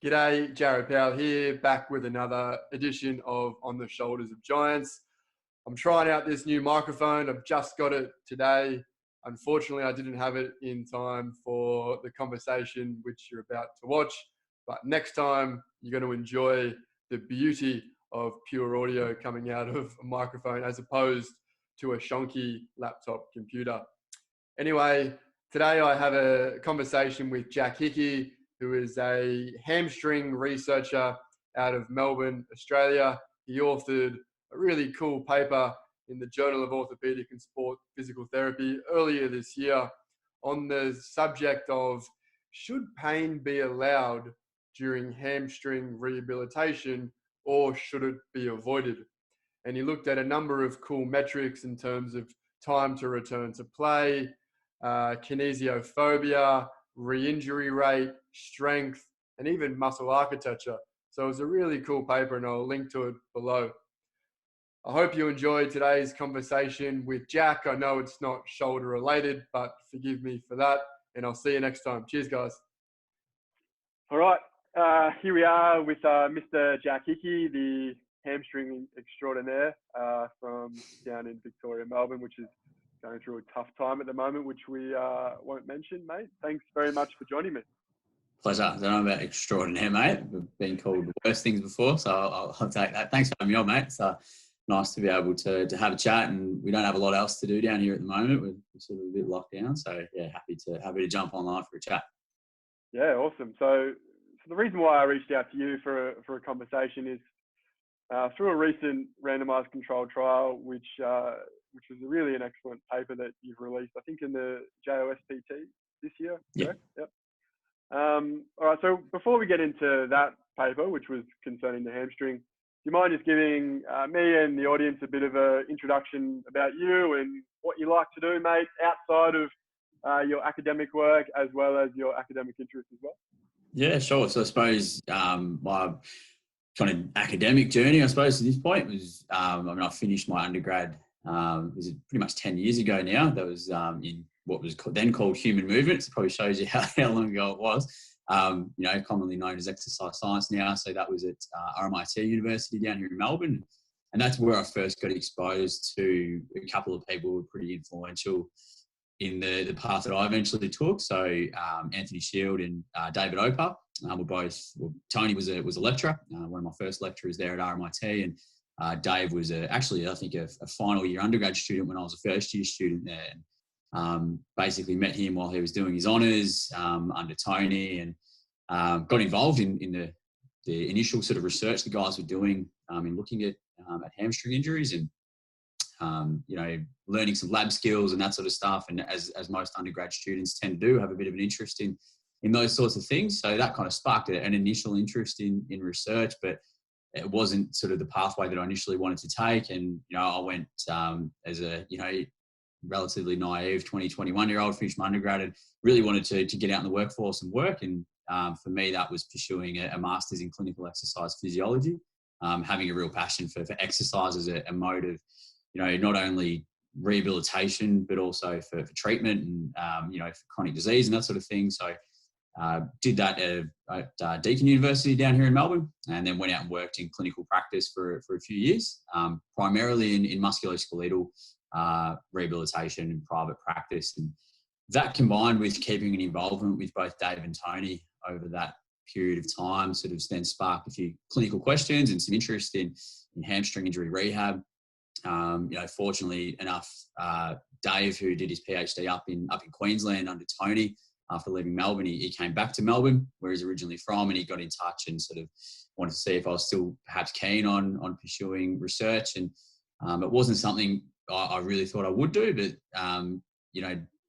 G'day, Jared Powell here, back with another edition of On the Shoulders of Giants. I'm trying out this new microphone. I've just got it today. Unfortunately, I didn't have it in time for the conversation which you're about to watch. But next time, you're going to enjoy the beauty of pure audio coming out of a microphone as opposed to a shonky laptop computer. Anyway, today I have a conversation with Jack Hickey, who is a hamstring researcher out of Melbourne, Australia. He authored a really cool paper in the Journal of Orthopedic and Sport Physical Therapy earlier this year on the subject of should pain be allowed during hamstring rehabilitation or should it be avoided? And he looked at a number of cool metrics in terms of time to return to play, kinesiophobia, re-injury rate, strength, and even muscle architecture. So it was a really cool paper, and I'll link to it below. I hope you enjoyed today's conversation with Jack. I know it's not shoulder related, but forgive me for that, and I'll see you next time. Cheers, guys. All right, here we are with Mr. Jack Hickey, the hamstring extraordinaire from down in Victoria, Melbourne, which is going through a tough time at the moment, which we won't mention, mate. Thanks very much for joining me. Pleasure. I don't know about extraordinaire, mate. We've been called worse things before, so I'll take that. Thanks for having me on, mate. It's nice to be able to have a chat, and we don't have a lot else to do down here at the moment. We're sort of a bit locked down, so yeah, happy to jump online for a chat. Yeah, awesome. So the reason why I reached out to you for a conversation is through a recent randomized controlled trial, which was really an excellent paper that you've released, I think, in the JOSPT this year. Yeah. Yep. All right. So before we get into that paper, which was concerning the hamstring, do you mind just giving me and the audience a bit of an introduction about you and what you like to do, mate, outside of your academic work as well as your academic interests as well? Yeah, sure. So I suppose my kind of academic journey, I suppose, to this point was, I finished my undergrad, it was pretty much 10 years ago now. That was in what was then called human movement. So it probably shows you how long ago it was. Commonly known as exercise science now. So that was at RMIT University down here in Melbourne. And that's where I first got exposed to a couple of people who were pretty influential in the path that I eventually took. So Anthony Shield and David Oper were both. Well, Tony was a lecturer, one of my first lecturers there at RMIT, and Dave was actually I think a final year undergrad student when I was a first year student there. Basically met him while he was doing his honours under Tony, and got involved in the initial sort of research the guys were doing in looking at hamstring injuries and learning some lab skills and that sort of stuff. And as most undergrad students tend to do, have a bit of an interest in those sorts of things. So that kind of sparked an initial interest in research, but it wasn't sort of the pathway that I initially wanted to take. And, I went as a, relatively naive 21-year-old, finished my undergrad and really wanted to get out in the workforce and work. And for me, that was pursuing a master's in clinical exercise physiology, having a real passion for exercise as a mode of, not only rehabilitation, but also for treatment and, for chronic disease and that sort of thing. So did that at Deakin University down here in Melbourne, and then went out and worked in clinical practice for a few years, primarily in musculoskeletal rehabilitation and private practice. And that combined with keeping an involvement with both Dave and Tony over that period of time sort of then sparked a few clinical questions and some interest in hamstring injury rehab. Fortunately enough, Dave, who did his PhD up in Queensland under Tony, after leaving Melbourne, he came back to Melbourne, where he's originally from, and he got in touch and sort of wanted to see if I was still perhaps keen on pursuing research. And it wasn't something I really thought I would do, but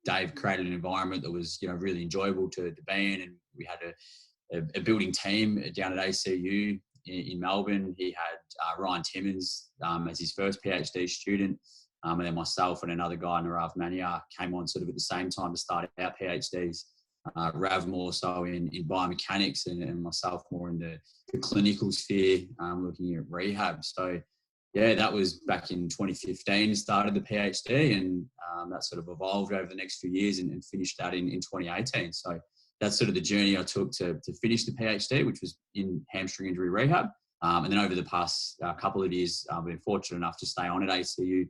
Dave created an environment that was really enjoyable to be in, and we had a building team down at ACU in Melbourne. He had Ryan Timmins as his first PhD student, and then myself and another guy, Narav Maniar, came on sort of at the same time to start our PhDs. Rav more so in biomechanics, and myself more in the clinical sphere, looking at rehab. So yeah, that was back in 2015, started the PhD, and that sort of evolved over the next few years and finished that in 2018. So that's sort of the journey I took to finish the PhD, which was in hamstring injury rehab. And then over the past couple of years, I've been fortunate enough to stay on at ACU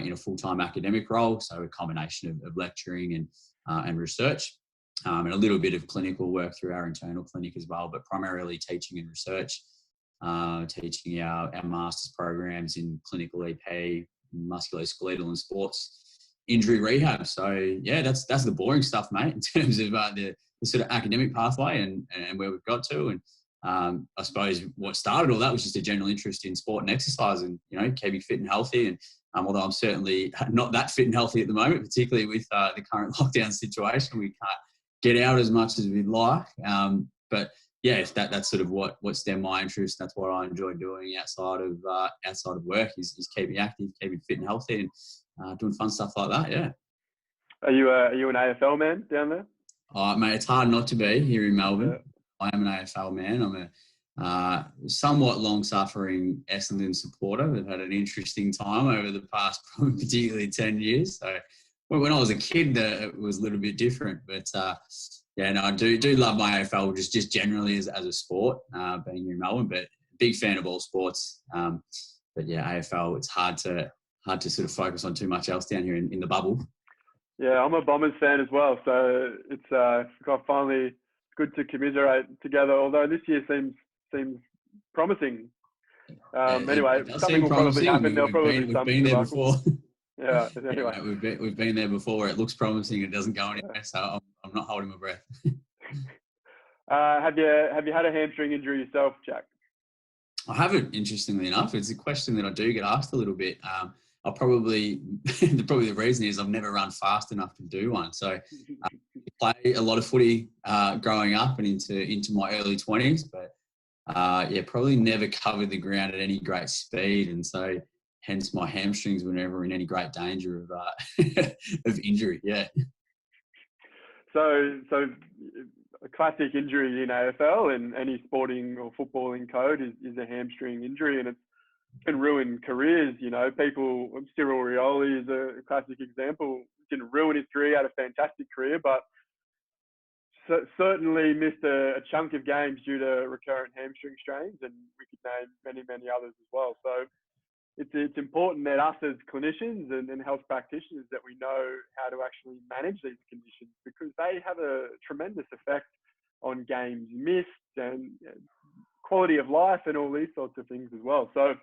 in a full-time academic role. So a combination of lecturing and research, and a little bit of clinical work through our internal clinic as well, but primarily teaching and research, teaching our master's programs in clinical EP, musculoskeletal and sports injury rehab. So yeah, that's the boring stuff, mate, in terms of the sort of academic pathway and where we've got to. And I suppose what started all that was just a general interest in sport and exercise and, keeping fit and healthy. And although I'm certainly not that fit and healthy at the moment, particularly with the current lockdown situation, we can't get out as much as we'd like. But yeah, that's sort of what stemmed my interest. That's what I enjoy doing outside of work is keeping active, keeping fit and healthy, and doing fun stuff like that. Yeah. Are you an AFL man down there? Mate, it's hard not to be here in Melbourne. Yeah. I am an AFL man. I'm a somewhat long-suffering Essendon supporter. I've had an interesting time over the past, probably particularly 10 years. So when I was a kid, it was a little bit different. But yeah, no, I do love my AFL just generally as a sport, being here in Melbourne. But big fan of all sports. But yeah, AFL, it's hard to sort of focus on too much else down here in the bubble. Yeah, I'm a Bombers fan as well. So it's finally good to commiserate together. Although this year seems promising. Anyway, something will probably happen. There'll probably be some. We've been there before. Yeah. Anyway, yeah, we've been there before. It looks promising. It doesn't go anywhere. So I'm not holding my breath. Have you had a hamstring injury yourself, Jack? I haven't. Interestingly enough, it's a question that I do get asked a little bit. I probably the reason is I've never run fast enough to do one. So I played a lot of footy growing up and into my early 20s, but yeah, probably never covered the ground at any great speed, and so hence my hamstrings were never in any great danger of injury. Yeah. So a classic injury in AFL and any sporting or footballing code is a hamstring injury, and it's can ruin careers. People, Cyril Rioli is a classic example, can ruin his career, had a fantastic career, but certainly missed a chunk of games due to recurrent hamstring strains, and we could name many, many others as well. So it's important that us as clinicians and health practitioners that we know how to actually manage these conditions, because they have a tremendous effect on games missed and quality of life and all these sorts of things as well. So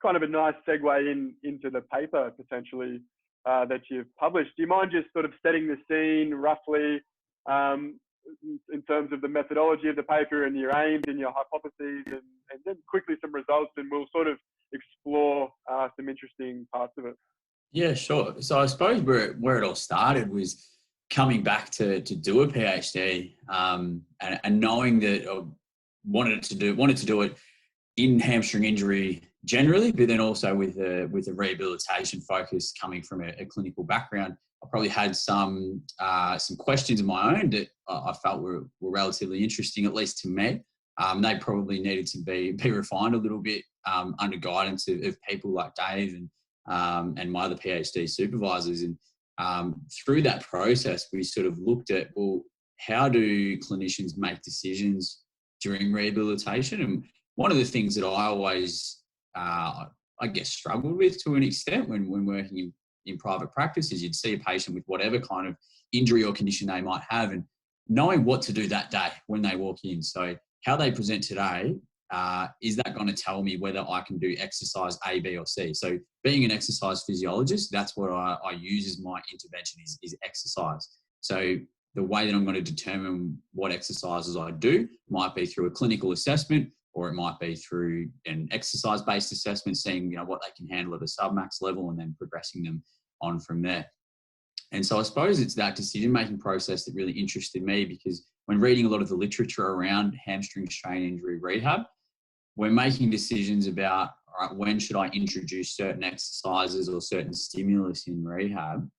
kind of a nice segue into the paper potentially that you've published. Do you mind just sort of setting the scene roughly in terms of the methodology of the paper and your aims and your hypotheses, and then quickly some results, and we'll sort of explore some interesting parts of it. Yeah, sure. So I suppose where it all started was coming back to do a PhD, and knowing that I wanted to do it in hamstring injury generally, but then also with a rehabilitation focus coming from a clinical background. I probably had some questions of my own that I felt were relatively interesting, at least to me. They probably needed to be refined a little bit under guidance of people like Dave and my other PhD supervisors. And through that process, we sort of looked at, well, how do clinicians make decisions during rehabilitation? And one of the things that I always, I guess, struggled with to an extent when working in private practice is you'd see a patient with whatever kind of injury or condition they might have, and knowing what to do that day when they walk in. So how they present today, is that going to tell me whether I can do exercise A, B, or C? So being an exercise physiologist, that's what I use as my intervention is exercise. So the way that I'm going to determine what exercises I do might be through a clinical assessment, or it might be through an exercise-based assessment, seeing what they can handle at a submax level and then progressing them on from there. And so I suppose it's that decision-making process that really interested me, because when reading a lot of the literature around hamstring strain injury rehab, we're making decisions about, all right, when should I introduce certain exercises or certain stimulus in rehab?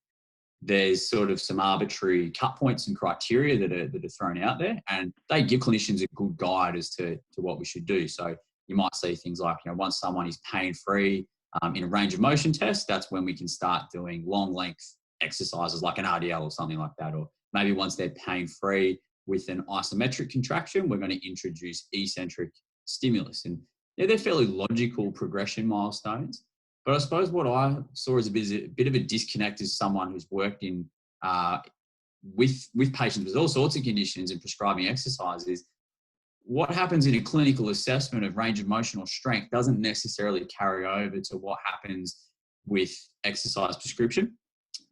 There's sort of some arbitrary cut points and criteria that are thrown out there, and they give clinicians a good guide as to what we should do. So you might see things like, once someone is pain-free in a range of motion test, that's when we can start doing long length exercises like an RDL or something like that. Or maybe once they're pain-free, with an isometric contraction, we're going to introduce eccentric stimulus. And they're fairly logical progression milestones. But I suppose what I saw as a bit of a disconnect as someone who's worked in with patients with all sorts of conditions and prescribing exercise is what happens in a clinical assessment of range of motion or strength doesn't necessarily carry over to what happens with exercise prescription.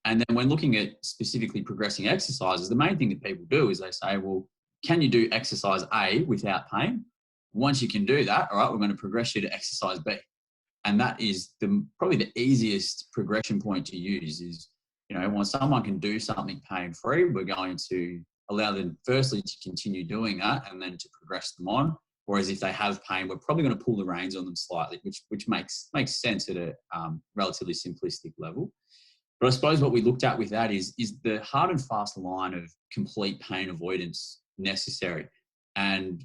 And then when looking at specifically progressing exercises, the main thing that people do is they say, well, can you do exercise A without pain? Once you can do that, all right, we're going to progress you to exercise B. And that is probably the easiest progression point to use is, when someone can do something pain-free, we're going to allow them firstly to continue doing that and then to progress them on. Whereas if they have pain, we're probably going to pull the reins on them slightly, which makes sense at a relatively simplistic level. But I suppose what we looked at with that is the hard and fast line of complete pain avoidance necessary? And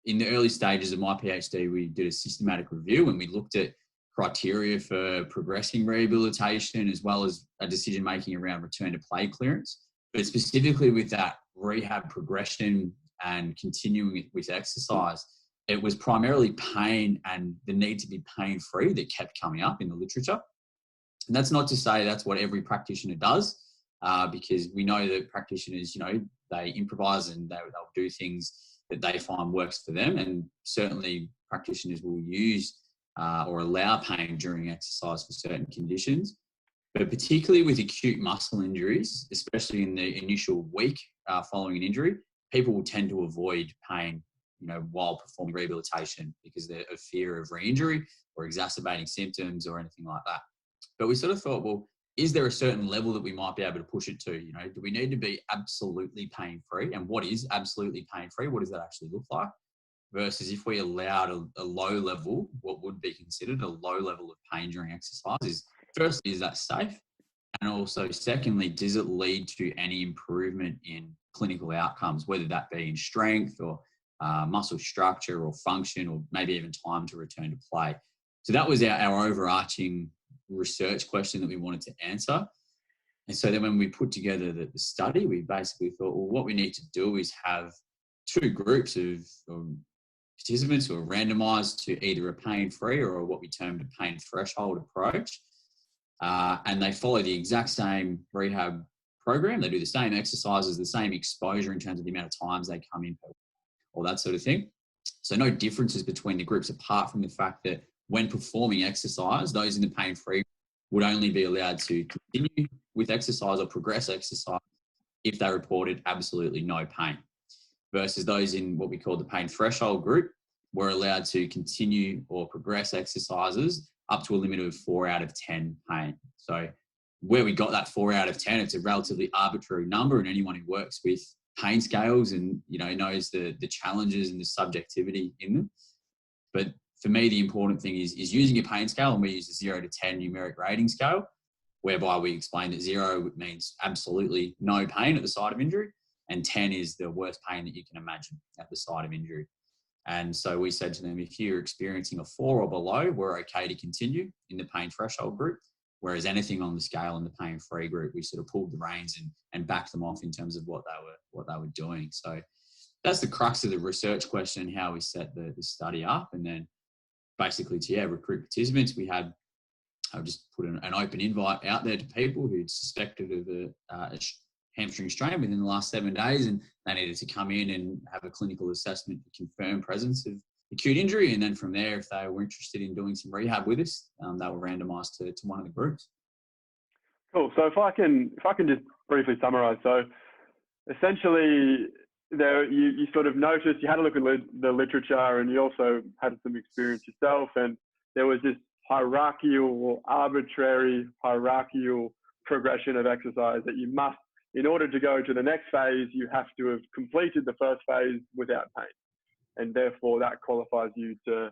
in the early stages of my PhD, we did a systematic review and we looked at criteria for progressing rehabilitation as well as a decision-making around return to play clearance. But specifically with that rehab progression and continuing with exercise, it was primarily pain and the need to be pain-free that kept coming up in the literature. And that's not to say that's what every practitioner does, because we know that practitioners, they improvise and they'll do things that they find works for them. And certainly practitioners will use or allow pain during exercise for certain conditions. But particularly with acute muscle injuries, especially in the initial week following an injury, people will tend to avoid pain, while performing rehabilitation because they're of fear of re-injury or exacerbating symptoms or anything like that. But we sort of thought, well, is there a certain level that we might be able to push it to? Do we need to be absolutely pain-free? And what is absolutely pain-free? What does that actually look like? Versus if we allowed a low level, what would be considered a low level of pain during exercise firstly, is that safe? And also, secondly, does it lead to any improvement in clinical outcomes, whether that be in strength or muscle structure or function or maybe even time to return to play? So that was our overarching research question that we wanted to answer. And so then when we put together the study, we basically thought, well, what we need to do is have two groups of participants who are randomized to either a pain-free or what we termed a pain threshold approach. And they follow the exact same rehab program. They do the same exercises, the same exposure in terms of the amount of times they come in, all that sort of thing. So no differences between the groups apart from the fact that when performing exercise, those in the pain-free would only be allowed to continue with exercise or progress exercise if they reported absolutely no pain. Versus those in what we call the pain threshold group were allowed to continue or progress exercises up to a limit of 4 out of 10 pain. So where we got that 4 out of 10, it's a relatively arbitrary number, and anyone who works with pain scales and knows the challenges and the subjectivity in them. But for me, the important thing is using a pain scale, and we use a 0 to 10 numeric rating scale, whereby we explain that 0 means absolutely no pain at the site of injury, and 10 is the worst pain that you can imagine at the site of injury. And so we said to them, if you're experiencing a 4 or below, we're okay to continue in the pain threshold group. Whereas anything on the scale in the pain-free group, we sort of pulled the reins and backed them off in terms of what they were doing. So that's the crux of the research question, how we set the study up. And then basically to recruit participants, I just put an open invite out there to people who'd suspected of a hamstring strain within the last 7 days, and they needed to come in and have a clinical assessment to confirm presence of acute injury. And then from there, if they were interested in doing some rehab with us, they were randomized to one of the groups. Cool. So if I can just briefly summarize. So essentially there, you sort of noticed, you had a look at the literature, and you also had some experience yourself, and there was this hierarchical or arbitrary hierarchical progression of exercise that you must, in order to go to the next phase, you have to have completed the first phase without pain. And therefore that qualifies you to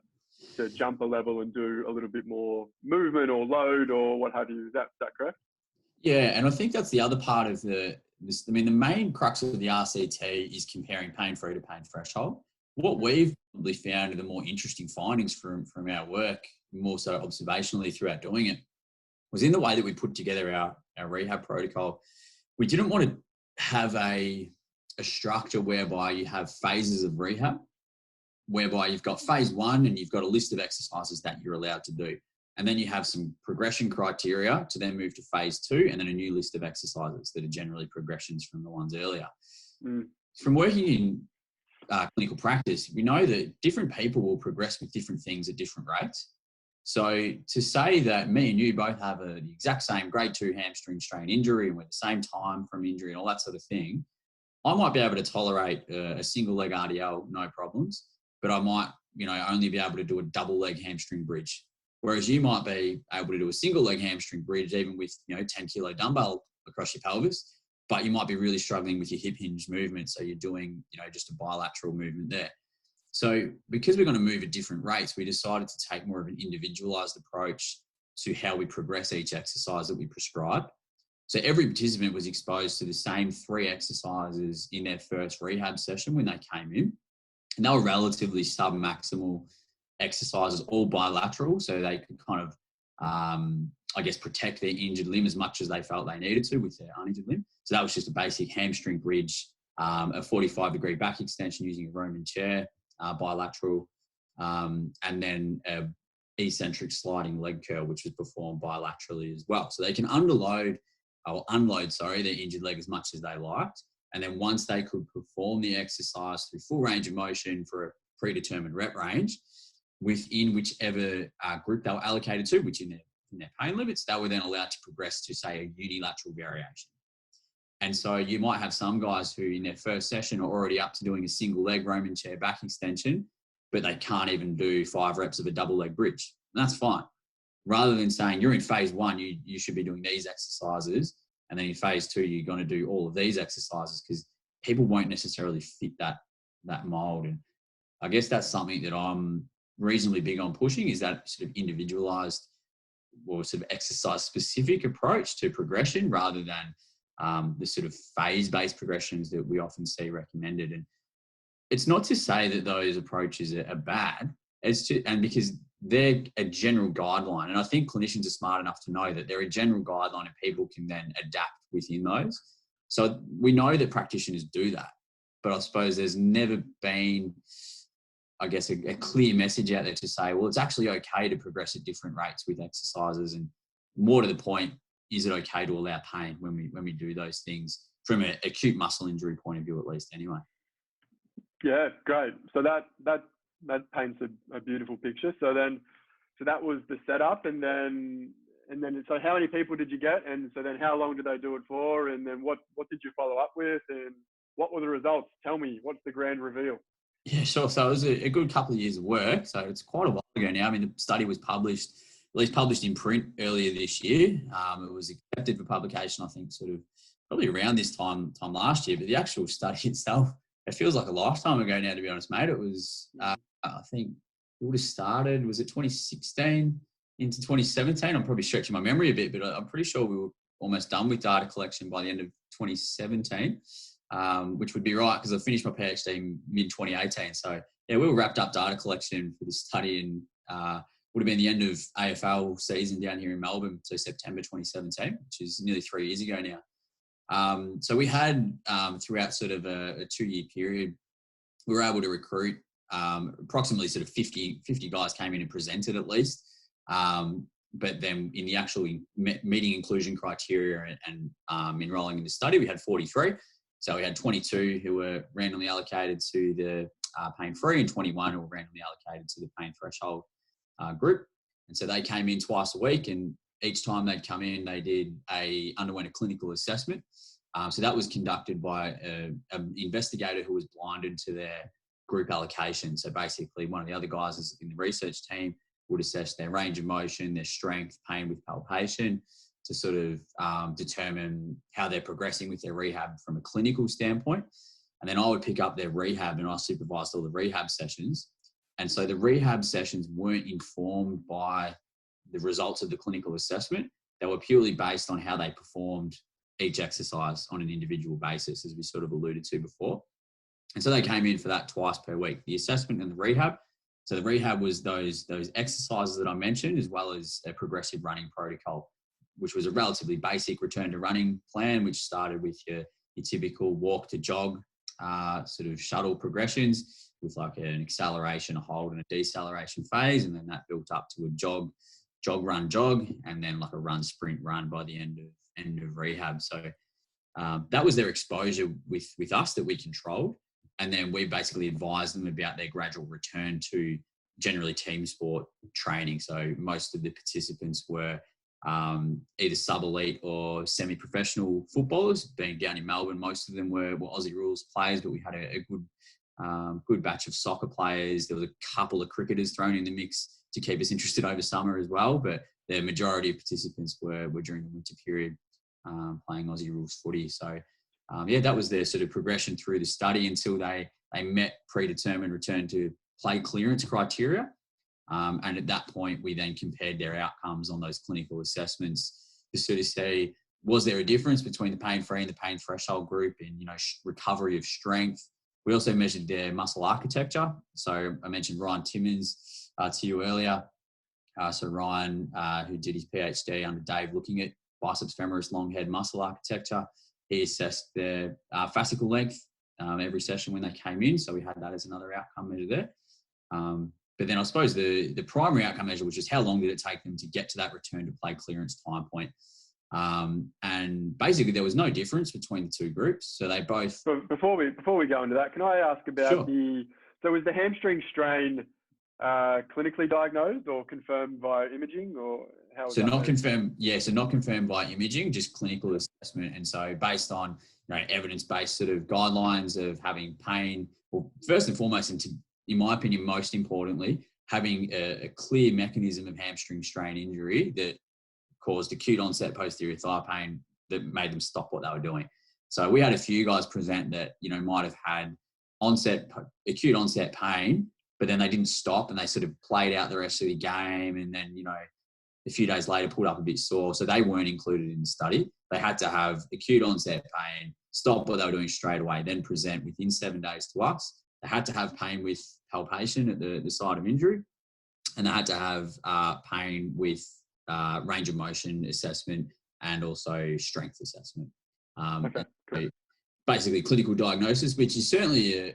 jump a level and do a little bit more movement or load or what have you. Is that correct? Yeah, and I think that's the other part of the main crux of the RCT is comparing pain-free to pain threshold. What we've probably found are the more interesting findings from our work, more so observationally throughout doing it, was in the way that we put together our rehab protocol. We didn't want to have a a structure whereby you have phases of rehab, whereby you've got phase 1 and you've got a list of exercises that you're allowed to do. And then you have some progression criteria to then move to phase 2, and then a new list of exercises that are generally progressions from the ones earlier. From working in clinical practice, we know that different people will progress with different things at different rates. So to say that me and you both have the exact same grade 2 hamstring strain injury and we're the same time from injury and all that sort of thing, I might be able to tolerate a single leg RDL, no problems, but I might, only be able to do a double leg hamstring bridge. Whereas you might be able to do a single leg hamstring bridge, even with, 10 kilo dumbbell across your pelvis, but you might be really struggling with your hip hinge movement. So you're doing, just a bilateral movement there. So because we're going to move at different rates, we decided to take more of an individualized approach to how we progress each exercise that we prescribe. So every participant was exposed to the same 3 exercises in their first rehab session when they came in. And they were relatively sub-maximal exercises, all bilateral, so they could kind of, protect their injured limb as much as they felt they needed to with their uninjured limb. So that was just a basic hamstring bridge, a 45-degree back extension using a Roman chair, bilateral, and then a eccentric sliding leg curl, which was performed bilaterally as well. So they can unload their injured leg as much as they liked. And then once they could perform the exercise through full range of motion for a predetermined rep range, within whichever group they were allocated to, which in their pain limits, they were then allowed to progress to, say, a unilateral variation. And so you might have some guys who in their first session are already up to doing a single leg Roman chair back extension, but they can't even do 5 reps of a double leg bridge. And that's fine. Rather than saying you're in phase 1, you should be doing these exercises, and then in phase 2, you're going to do all of these exercises, because people won't necessarily fit that mold. And I guess that's something that I'm reasonably big on pushing, is that sort of individualized or sort of exercise specific approach to progression, rather than the sort of phase-based progressions that we often see recommended. And it's not to say that those approaches are bad, and because they're a general guideline. And I think clinicians are smart enough to know that they're a general guideline and people can then adapt within those. So we know that practitioners do that, but I suppose there's never been, I guess, a clear message out there to say, well, it's actually okay to progress at different rates with exercises. And more to the point, is it okay to allow pain when we do those things from an acute muscle injury point of view, at least anyway? Yeah, great. So that paints a beautiful picture. So that was the setup, and then so how many people did you get, and so then how long did they do it for, and then what did you follow up with, and what were the results? Tell me, what's the grand reveal? Yeah, sure. So it was a good couple of years of work. So it's quite a while ago now. I mean, the study was published in print earlier this year. It was accepted for publication, I think, sort of probably around this time last year. But the actual study itself, it feels like a lifetime ago now, to be honest, mate. It was, I think, it would have started, was it 2016 into 2017? I'm probably stretching my memory a bit, but I'm pretty sure we were almost done with data collection by the end of 2017. Which would be right, because I finished my PhD in mid-2018. So, yeah, we were wrapped up data collection for this study, and would have been the end of AFL season down here in Melbourne, so September 2017, which is nearly 3 years ago now. So we had, throughout sort of a 2-year period, we were able to recruit approximately sort of 50 guys came in and presented at least. But then in the actual meeting inclusion criteria and enrolling in the study, we had 43. So we had 22 who were randomly allocated to the pain-free, and 21 who were randomly allocated to the pain threshold group. And so they came in twice a week, and each time they'd come in, they underwent a clinical assessment. So that was conducted by an investigator who was blinded to their group allocation. So basically, one of the other guys in the research team would assess their range of motion, their strength, pain with palpation, to sort of determine how they're progressing with their rehab from a clinical standpoint. And then I would pick up their rehab, and I supervised all the rehab sessions. And so the rehab sessions weren't informed by the results of the clinical assessment. They were purely based on how they performed each exercise on an individual basis, as we sort of alluded to before. And so they came in for that twice per week, the assessment and the rehab. So the rehab was those exercises that I mentioned, as well as a progressive running protocol, which was a relatively basic return to running plan, which started with your typical walk to jog sort of shuttle progressions with like an acceleration, a hold, and a deceleration phase, and then that built up to a jog, run, jog, and then like a run, sprint, run by the end of rehab. So that was their exposure with us that we controlled, and then we basically advised them about their gradual return to generally team sport training. So most of the participants were either sub-elite or semi-professional footballers. Being down in Melbourne, most of them were Aussie rules players, but we had a good batch of soccer players. There was a couple of cricketers thrown in the mix to keep us interested over summer as well, but the majority of participants were during the winter period playing Aussie rules footy. So that was their sort of progression through the study until they met predetermined return to play clearance criteria. And at that point, we then compared their outcomes on those clinical assessments to sort of say, was there a difference between the pain-free and the pain threshold group in, recovery of strength? We also measured their muscle architecture. So I mentioned Ryan Timmins to you earlier. So Ryan, who did his PhD under Dave, looking at biceps femoris long head muscle architecture, he assessed their fascicle length every session when they came in. So we had that as another outcome measure there. But then I suppose the primary outcome measure was just how long did it take them to get to that return to play clearance time point. And basically there was no difference between the two groups. So they both... Before we go into that, can I ask about Sure. So was the hamstring strain clinically diagnosed or confirmed via imaging, or how was So that not measured? confirmed, so not confirmed by imaging, just clinical assessment. And so based on evidence-based sort of guidelines of having pain, well, first and foremost, and in my opinion, most importantly, having a clear mechanism of hamstring strain injury that caused acute onset posterior thigh pain that made them stop what they were doing. So we had a few guys present that, might have had acute onset pain, but then they didn't stop and they sort of played out the rest of the game. And then, a few days later pulled up a bit sore. So they weren't included in the study. They had to have acute onset pain, stop what they were doing straight away, then present within 7 days to us. They had to have pain with palpation at the site of injury. And they had to have pain with range of motion assessment and also strength assessment. Okay, cool. Basically clinical diagnosis, which is certainly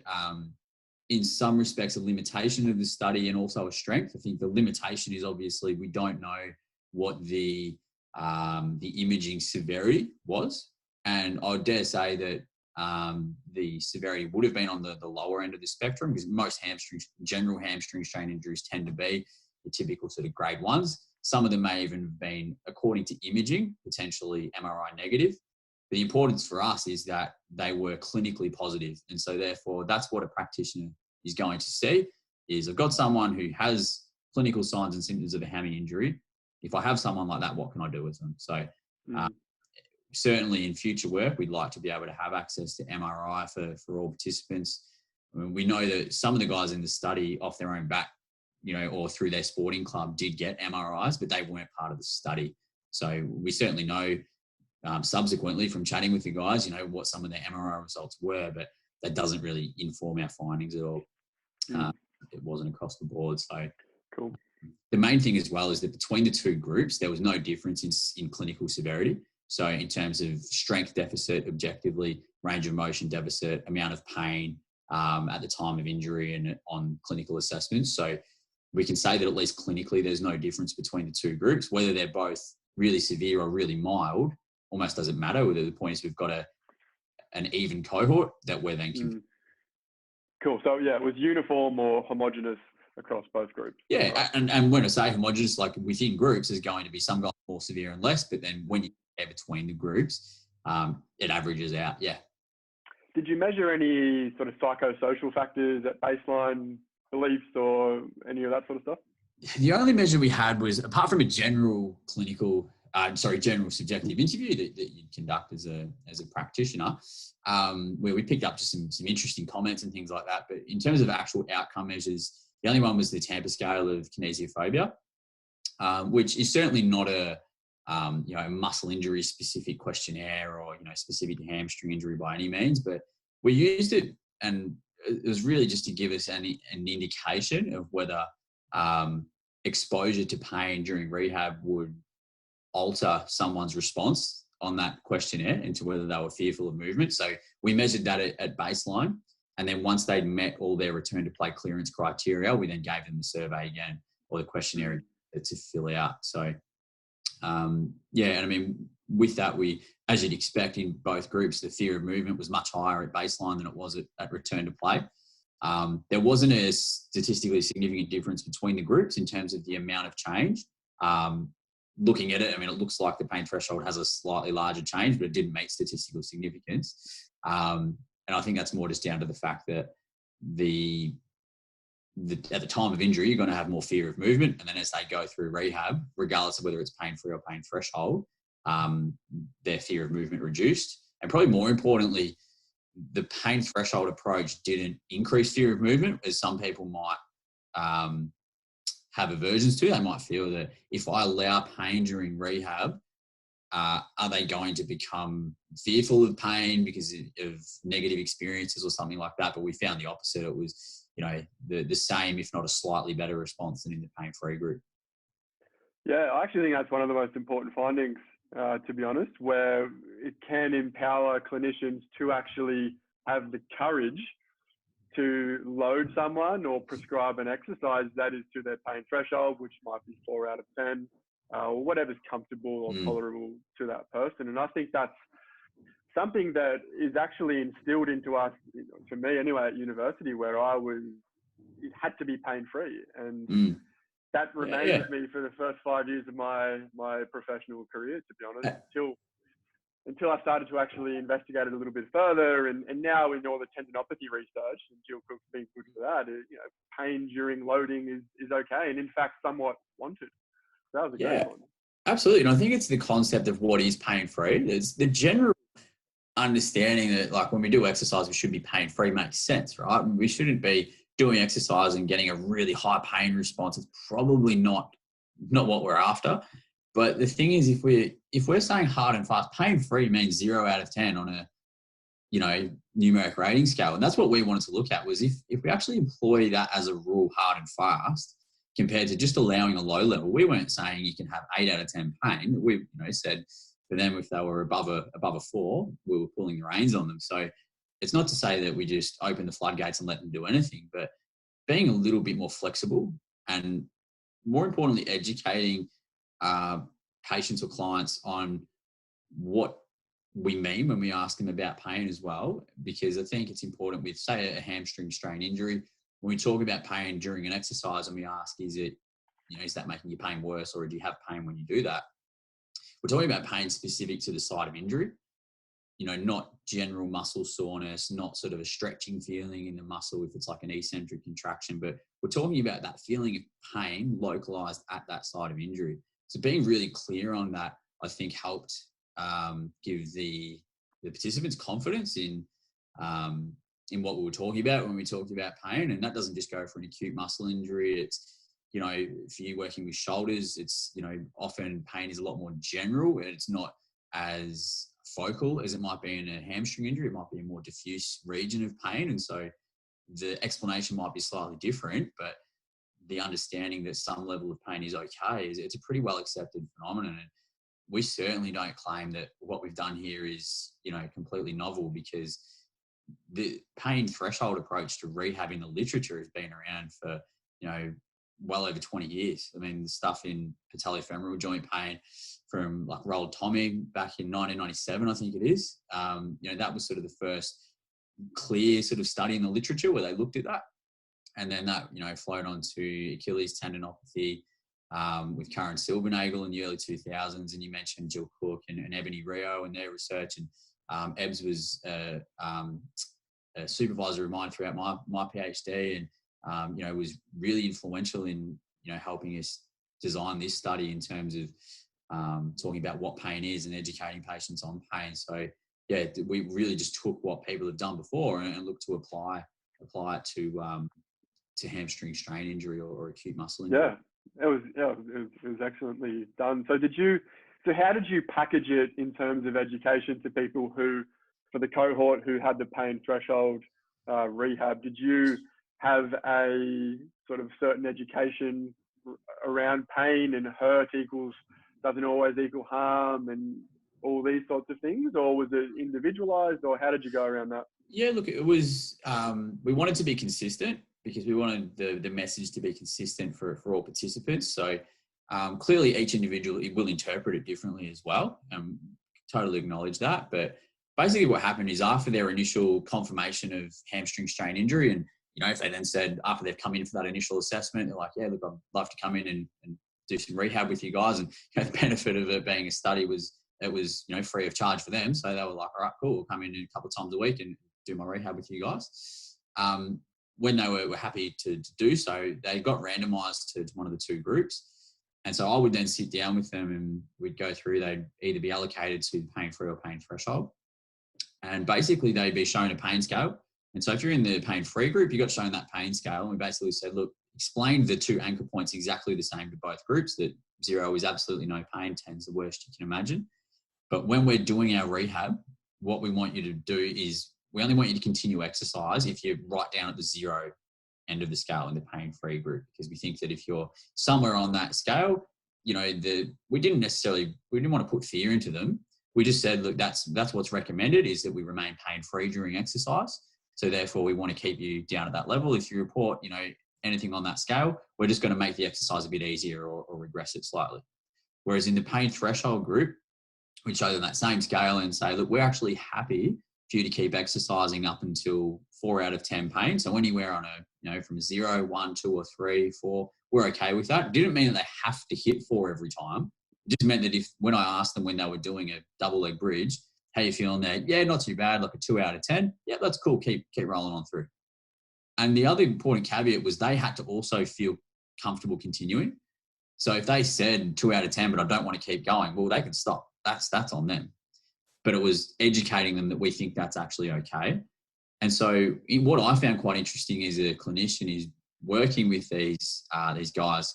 in some respects a limitation of the study and also a strength. I think the limitation is obviously we don't know what the imaging severity was. And I would dare say that the severity would have been on the lower end of the spectrum, because most general hamstring strain injuries tend to be the typical sort of grade 1s. Some of them may even have been, according to imaging, potentially MRI negative. The importance for us is that they were clinically positive. And so therefore, that's what a practitioner is going to see is I've got someone who has clinical signs and symptoms of a hammy injury. If I have someone like that, what can I do with them? So certainly in future work, we'd like to be able to have access to MRI for all participants. I mean, we know that some of the guys in the study off their own back, or through their sporting club did get MRIs, but they weren't part of the study. So we certainly know subsequently from chatting with the guys, what some of their MRI results were, but that doesn't really inform our findings at all. It wasn't across the board. So cool. The main thing as well is that between the two groups, there was no difference in clinical severity. So in terms of strength deficit, objectively, range of motion deficit, amount of pain at the time of injury and on clinical assessments. So we can say that at least clinically, there's no difference between the two groups. Whether they're both really severe or really mild almost doesn't matter. The point is we've got an even cohort that we're then Cool. So yeah, it was uniform or homogenous across both groups. Yeah, right? and when I say homogenous, like within groups, there's going to be some guys more severe and less, but then when you compare between the groups, it averages out. Yeah. Did you measure any sort of psychosocial factors at baseline, beliefs, or any of that sort of stuff? The only measure we had was, apart from a general subjective interview that you'd conduct as a practitioner, where we picked up just some interesting comments and things like that. But in terms of actual outcome measures, the only one was the Tampa scale of kinesiophobia, which is certainly not a muscle injury specific questionnaire or specific to hamstring injury by any means. But we used it, and it was really just to give us an indication of whether exposure to pain during rehab would alter someone's response on that questionnaire into whether they were fearful of movement. So we measured that at baseline. And then once they'd met all their return to play clearance criteria, we then gave them the survey again, or the questionnaire to fill out. So, yeah, and I mean, with that, as you'd expect in both groups, the fear of movement was much higher at baseline than it was at return to play. There wasn't a statistically significant difference between the groups in terms of the amount of change. Looking at it, I mean, it looks like the pain threshold has a slightly larger change, but it didn't make statistical significance. And I think that's more just down to the fact that at the time of injury, you're going to have more fear of movement. And then as they go through rehab, regardless of whether it's pain-free or pain threshold, their fear of movement reduced. And probably more importantly, the pain threshold approach didn't increase fear of movement, as some people might have aversions to. They might feel that if I allow pain during rehab, are they going to become fearful of pain because of negative experiences or something like that? But we found the opposite. It was, the same, if not a slightly better response than in the pain-free group. Yeah, I actually think that's one of the most important findings, to be honest, where it can empower clinicians to actually have the courage to load someone or prescribe an exercise that is to their pain threshold, which might be 4 out of 10, or whatever's comfortable or tolerable to that person. And I think that's something that is actually instilled into us, for me anyway, at university, where it had to be pain-free. And that remained with me for the first 5 years of my professional career, to be honest, until I started to actually investigate it a little bit further. And now in all the tendinopathy research, and Jill Cook's been good for that, pain during loading is okay, and in fact, somewhat wanted. So that was a great one. Absolutely. And I think it's the concept of what is pain-free. It's the general understanding that, like, when we do exercise, we should be pain-free makes sense, right? We shouldn't be doing exercise and getting a really high pain response. It's probably not what we're after. But the thing is, if we're saying hard and fast, pain-free means 0 out of 10 on a, numeric rating scale. And that's what we wanted to look at, was if we actually employ that as a rule, hard and fast, compared to just allowing a low level. We weren't saying you can have 8 out of 10 pain. We said for them, if they were above a 4, we were pulling the reins on them. So it's not to say that we just open the floodgates and let them do anything, but being a little bit more flexible and, more importantly, educating patients or clients on what we mean when we ask them about pain as well. Because I think it's important with, say, a hamstring strain injury, when we talk about pain during an exercise and we ask, is that making your pain worse, or do you have pain when you do that? We're talking about pain specific to the site of injury, not general muscle soreness, not sort of a stretching feeling in the muscle if it's like an eccentric contraction, but we're talking about that feeling of pain localized at that site of injury. So being really clear on that, I think, helped give the participants confidence in what we were talking about when we talked about pain. And that doesn't just go for an acute muscle injury. It's, if you're working with shoulders, it's, often pain is a lot more general and it's not as focal as it might be in a hamstring injury. It might be a more diffuse region of pain. And so the explanation might be slightly different, but the understanding that some level of pain is okay it's a pretty well accepted phenomenon. And we certainly don't claim that what we've done here is, completely novel, because the pain threshold approach to rehab in the literature has been around for, well over 20 years. I mean, the stuff in patellofemoral joint pain from like Roald Tommig back in 1997, I think it is. That was sort of the first clear sort of study in the literature where they looked at that. And then that, flowed on to Achilles tendinopathy with Karen Silbernagel in the early 2000s. And you mentioned Jill Cook and Ebony Rio and their research. And Ebbs was a supervisor of mine throughout my PhD, and was really influential in helping us design this study in terms of talking about what pain is and educating patients on pain. So yeah, we really just took what people have done before and looked to apply it to hamstring strain injury or acute muscle injury. It was excellently done. So how did you package it in terms of education to people who, for the cohort who had the pain threshold rehab, did you have a sort of certain education around pain and hurt doesn't always equal harm, and all these sorts of things, or was it individualized, or how did you go around that? Yeah, look, it was, we wanted to be consistent because we wanted the message to be consistent for all participants. So clearly each individual will interpret it differently as well. Totally acknowledge that. But basically what happened is after their initial confirmation of hamstring strain injury, and, you know, if they then said after they've come in for that initial assessment, they're like, yeah, look, I'd love to come in and do some rehab with you guys. And you know, the benefit of it being a study was it was, you know, free of charge for them. So they were like, all right, cool, we'll come in a couple of times a week and do my rehab with you guys. When they were happy to do so, they got randomized to one of the two groups. And so I would then sit down with them and we'd go through, they'd either be allocated to pain-free or pain threshold. And basically they'd be shown a pain scale. And so if you're in the pain-free group, you got shown that pain scale. And we basically said, look, explain the two anchor points exactly the same to both groups, that 0 is absolutely no pain, 10 is the worst you can imagine. But when we're doing our rehab, what we want you to do is we only want you to continue exercise if you're right down at the 0 end of the scale in the pain-free group, because we think that if you're somewhere on that scale, you know, we didn't want to put fear into them. We just said, look, that's what's recommended, is that we remain pain-free during exercise. So therefore we want to keep you down at that level. If you report, you know, anything on that scale, we're just going to make the exercise a bit easier or regress it slightly. Whereas in the pain threshold group, we show them that same scale and say, look, we're actually happy for you to keep exercising up until 4 out of 10 pain. So anywhere on a, you know, from 0, 1, 2 or 3, 4, we're okay with that. It didn't mean that they have to hit 4 every time. It just meant that when I asked them when they were doing a double leg bridge, how you feeling there? Yeah, not too bad, like a 2 out of 10. Yeah, that's cool. Keep rolling on through. And the other important caveat was they had to also feel comfortable continuing. So if they said 2 out of 10, but I don't want to keep going, well, they can stop. That's on them. But it was educating them that we think that's actually okay. And so what I found quite interesting as a clinician is working with these guys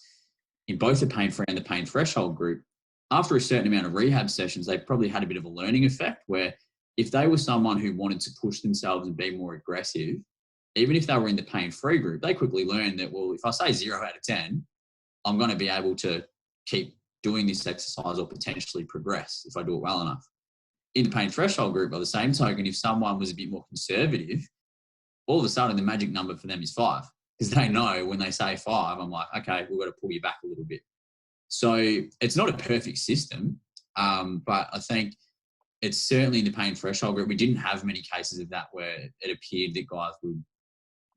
in both the pain-free and the pain threshold group. After a certain amount of rehab sessions, they probably had a bit of a learning effect where if they were someone who wanted to push themselves and be more aggressive, even if they were in the pain-free group, they quickly learned that, well, if I say 0 out of 10, I'm going to be able to keep doing this exercise or potentially progress if I do it well enough. In the pain threshold group, by the same token, if someone was a bit more conservative, all of a sudden the magic number for them is 5, because they know when they say 5, I'm like, okay, we've got to pull you back a little bit. So it's not a perfect system, but I think it's certainly in the pain threshold group. We didn't have many cases of that where it appeared that guys would,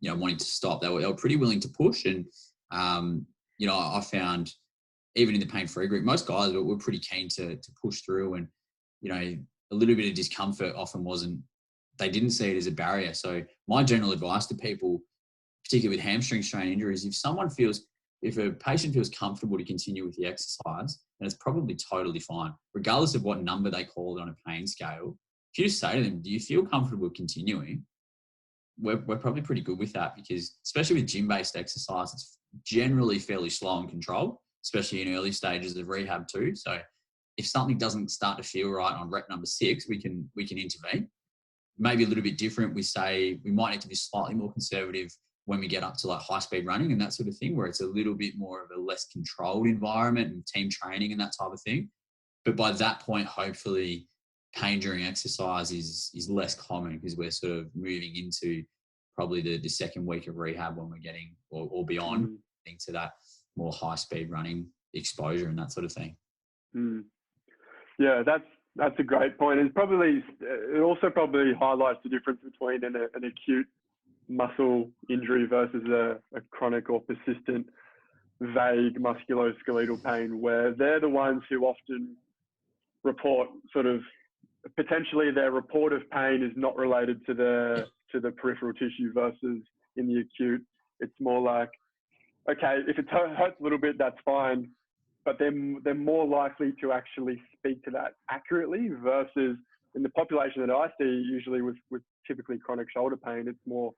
you know, wanting to stop. They were pretty willing to push. And, you know, I found even in the pain-free group, most guys were pretty keen to push through, and, you know, a little bit of discomfort often they didn't see it as a barrier. So my general advice to people, particularly with hamstring strain injuries, if a patient feels comfortable to continue with the exercise, then it's probably totally fine, regardless of what number they called on a pain scale. If you just say to them, do you feel comfortable continuing? We're probably pretty good with that, because especially with gym-based exercise, it's generally fairly slow and controlled, especially in early stages of rehab too. So if something doesn't start to feel right on rep number 6, we can intervene. Maybe a little bit different. We say we might need to be slightly more conservative when we get up to like high speed running and that sort of thing, where it's a little bit more of a less controlled environment and team training and that type of thing. But by that point, hopefully pain during exercise is less common, because we're sort of moving into probably the second week of rehab when we're getting or beyond into that more high speed running exposure and that sort of thing. Yeah, that's a great point. It also probably highlights the difference between an acute muscle injury versus a chronic or persistent vague musculoskeletal pain, where they're the ones who often report sort of potentially their report of pain is not related to the peripheral tissue, versus in the acute, it's more like, okay, if it hurts a little bit, that's fine, but they're more likely to actually speak to that accurately, versus in the population that I see, usually with typically chronic shoulder pain, it's more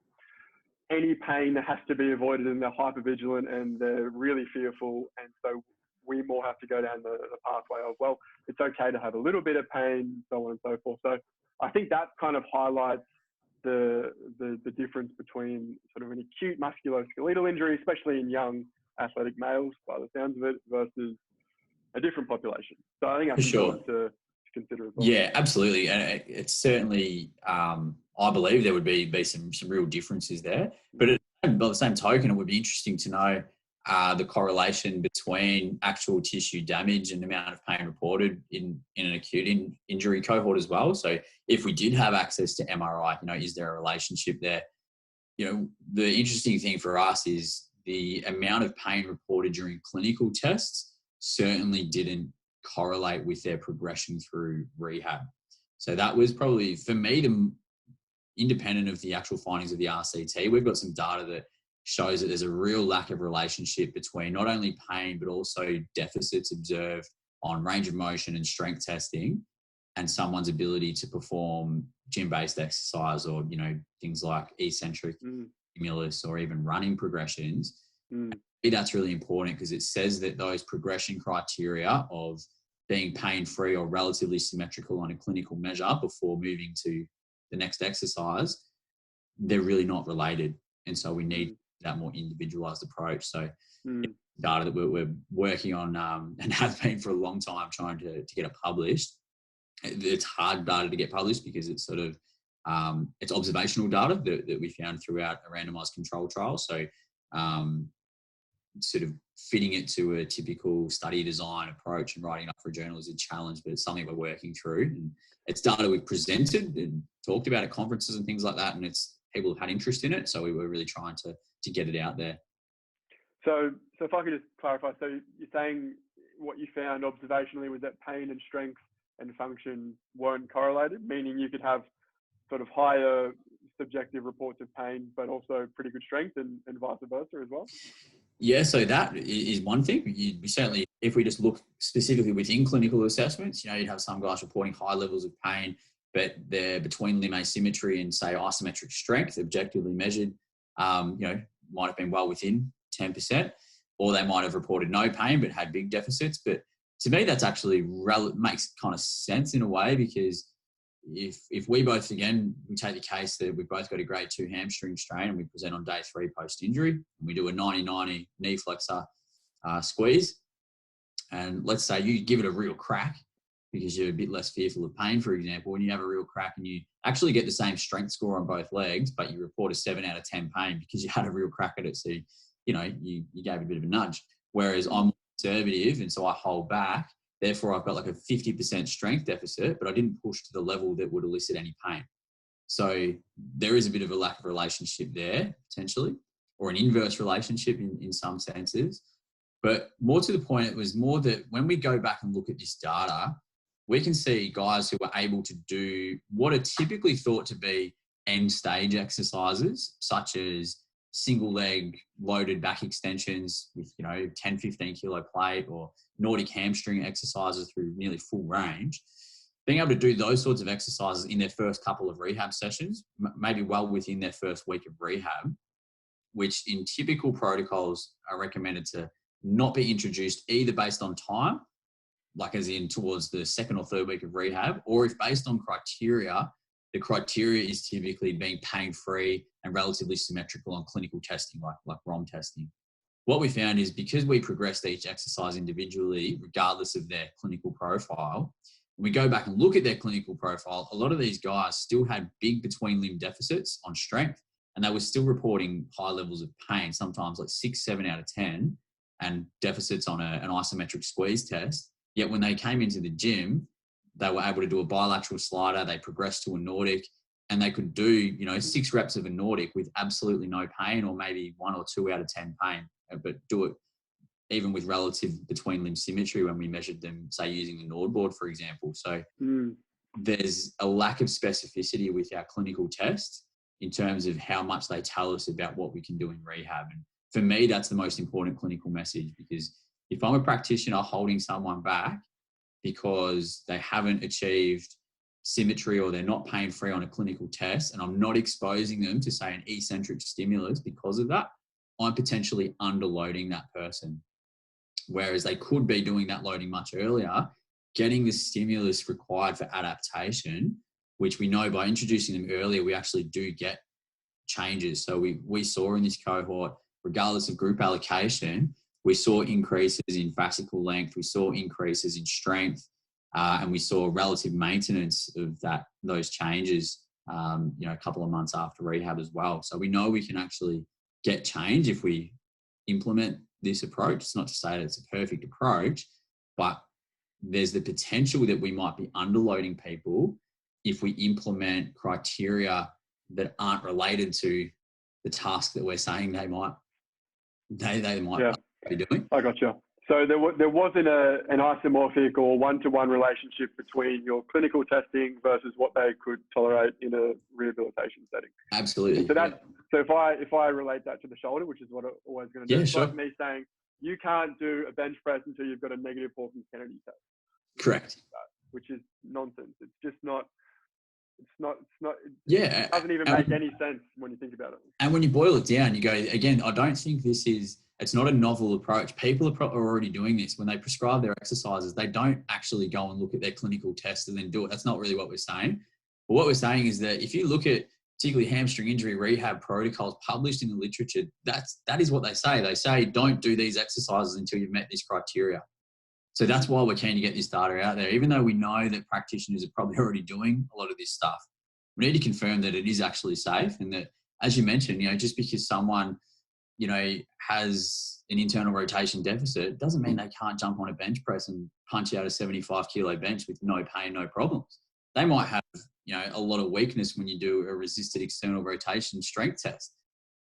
any pain that has to be avoided, and they're hypervigilant and they're really fearful. And so we more have to go down the pathway of, well, it's okay to have a little bit of pain, so on and so forth. So I think that kind of highlights the difference between sort of an acute musculoskeletal injury, especially in young athletic males by the sounds of it, versus a different population. So I think that's important to consider as well. Yeah, absolutely. And it's certainly, I believe there would be some real differences there. But by the same token, it would be interesting to know the correlation between actual tissue damage and the amount of pain reported in an acute injury cohort as well. So if we did have access to MRI, is there a relationship there? The interesting thing for us is the amount of pain reported during clinical tests certainly didn't correlate with their progression through rehab. So that was probably, for me, independent of the actual findings of the RCT, we've got some data that shows that there's a real lack of relationship between not only pain, but also deficits observed on range of motion and strength testing and someone's ability to perform gym-based exercise or, things like eccentric stimulus or even running progressions. That's really important because it says that those progression criteria of being pain-free or relatively symmetrical on a clinical measure before moving to the next exercise, they're really not related. And so we need that more individualized approach. So data that we're working on and have been for a long time trying to get it published. It's hard data to get published because it's sort of, it's observational data that we found throughout a randomized control trial. So sort of fitting it to a typical study design approach and writing it up for a journal is a challenge, but it's something we're working through. And it's data we've presented and talked about at conferences and things like that. And it's people have had interest in it. So we were really trying to get it out there. So if I could just clarify, so you're saying what you found observationally was that pain and strength and function weren't correlated, meaning you could have sort of higher subjective reports of pain, but also pretty good strength and vice versa as well? Yeah, so that is one thing. We certainly, if we just look specifically within clinical assessments, you'd have some guys reporting high levels of pain, but they're between limb asymmetry and, say, isometric strength, objectively measured, might have been well within 10%, or they might have reported no pain but had big deficits. But to me, that's actually makes kind of sense in a way, because if we both, again, we take the case that we've both got a grade 2 hamstring strain and we present on day 3 post-injury and we do a 90-90 knee flexor squeeze, and let's say you give it a real crack because you're a bit less fearful of pain, for example, and you have a real crack and you actually get the same strength score on both legs, but you report a 7 out of 10 pain because you had a real crack at it. So, you gave a bit of a nudge. Whereas I'm conservative and so I hold back. Therefore, I've got like a 50% strength deficit, but I didn't push to the level that would elicit any pain. So there is a bit of a lack of relationship there, potentially, or an inverse relationship in some senses. But more to the point, it was more that when we go back and look at this data, we can see guys who are able to do what are typically thought to be end stage exercises, such as single leg loaded back extensions with 10-15 kilo plate, or Nordic hamstring exercises through nearly full range. Being able to do those sorts of exercises in their first couple of rehab sessions, maybe well within their first week of rehab, which in typical protocols are recommended to not be introduced either based on time, like as in towards the 2nd or 3rd week of rehab, or if based on criteria, the criteria is typically being pain-free and relatively symmetrical on clinical testing, like ROM testing. What we found is because we progressed each exercise individually, regardless of their clinical profile, when we go back and look at their clinical profile, a lot of these guys still had big between limb deficits on strength, and they were still reporting high levels of pain, sometimes like 6, 7 out of 10, and deficits on an isometric squeeze test. Yet when they came into the gym, they were able to do a bilateral slider, they progressed to a Nordic, and they could do, 6 reps of a Nordic with absolutely no pain, or maybe 1 or 2 out of 10 pain, but do it even with relative between limb symmetry when we measured them, say, using the Nord board, for example. So there's a lack of specificity with our clinical tests in terms of how much they tell us about what we can do in rehab. And for me, that's the most important clinical message, because if I'm a practitioner holding someone back because they haven't achieved symmetry or they're not pain-free on a clinical test, and I'm not exposing them to, say, an eccentric stimulus because of that, I'm potentially underloading that person. Whereas they could be doing that loading much earlier, getting the stimulus required for adaptation, which we know by introducing them earlier, we actually do get changes. So we saw in this cohort, regardless of group allocation, we saw increases in fascicle length, we saw increases in strength, And we saw relative maintenance of those changes, a couple of months after rehab as well. So we know we can actually get change if we implement this approach. It's not to say that it's a perfect approach, but there's the potential that we might be underloading people if we implement criteria that aren't related to the task that we're saying they might be doing. I gotcha. So there wasn't an isomorphic or one-to-one relationship between your clinical testing versus what they could tolerate in a rehabilitation setting. Absolutely. So if I relate that to the shoulder, which is what I'm always going to do, it's like me saying you can't do a bench press until you've got a negative Hawkins Kennedy test. Correct. Which is nonsense. It's just not. Yeah. It doesn't even make any sense when you think about it. And when you boil it down, you go, again, I don't think it's not a novel approach. People are already doing this. When they prescribe their exercises, they don't actually go and look at their clinical tests and then do it. That's not really what we're saying. But what we're saying is that if you look at particularly hamstring injury rehab protocols published in the literature, that is what they say. They say, don't do these exercises until you've met this criteria. So that's why we're keen to get this data out there. Even though we know that practitioners are probably already doing a lot of this stuff, we need to confirm that it is actually safe, and that, as you mentioned, just because someone, has an internal rotation deficit doesn't mean they can't jump on a bench press and punch out a 75 kilo bench with no pain, no problems. They might have, a lot of weakness when you do a resisted external rotation strength test.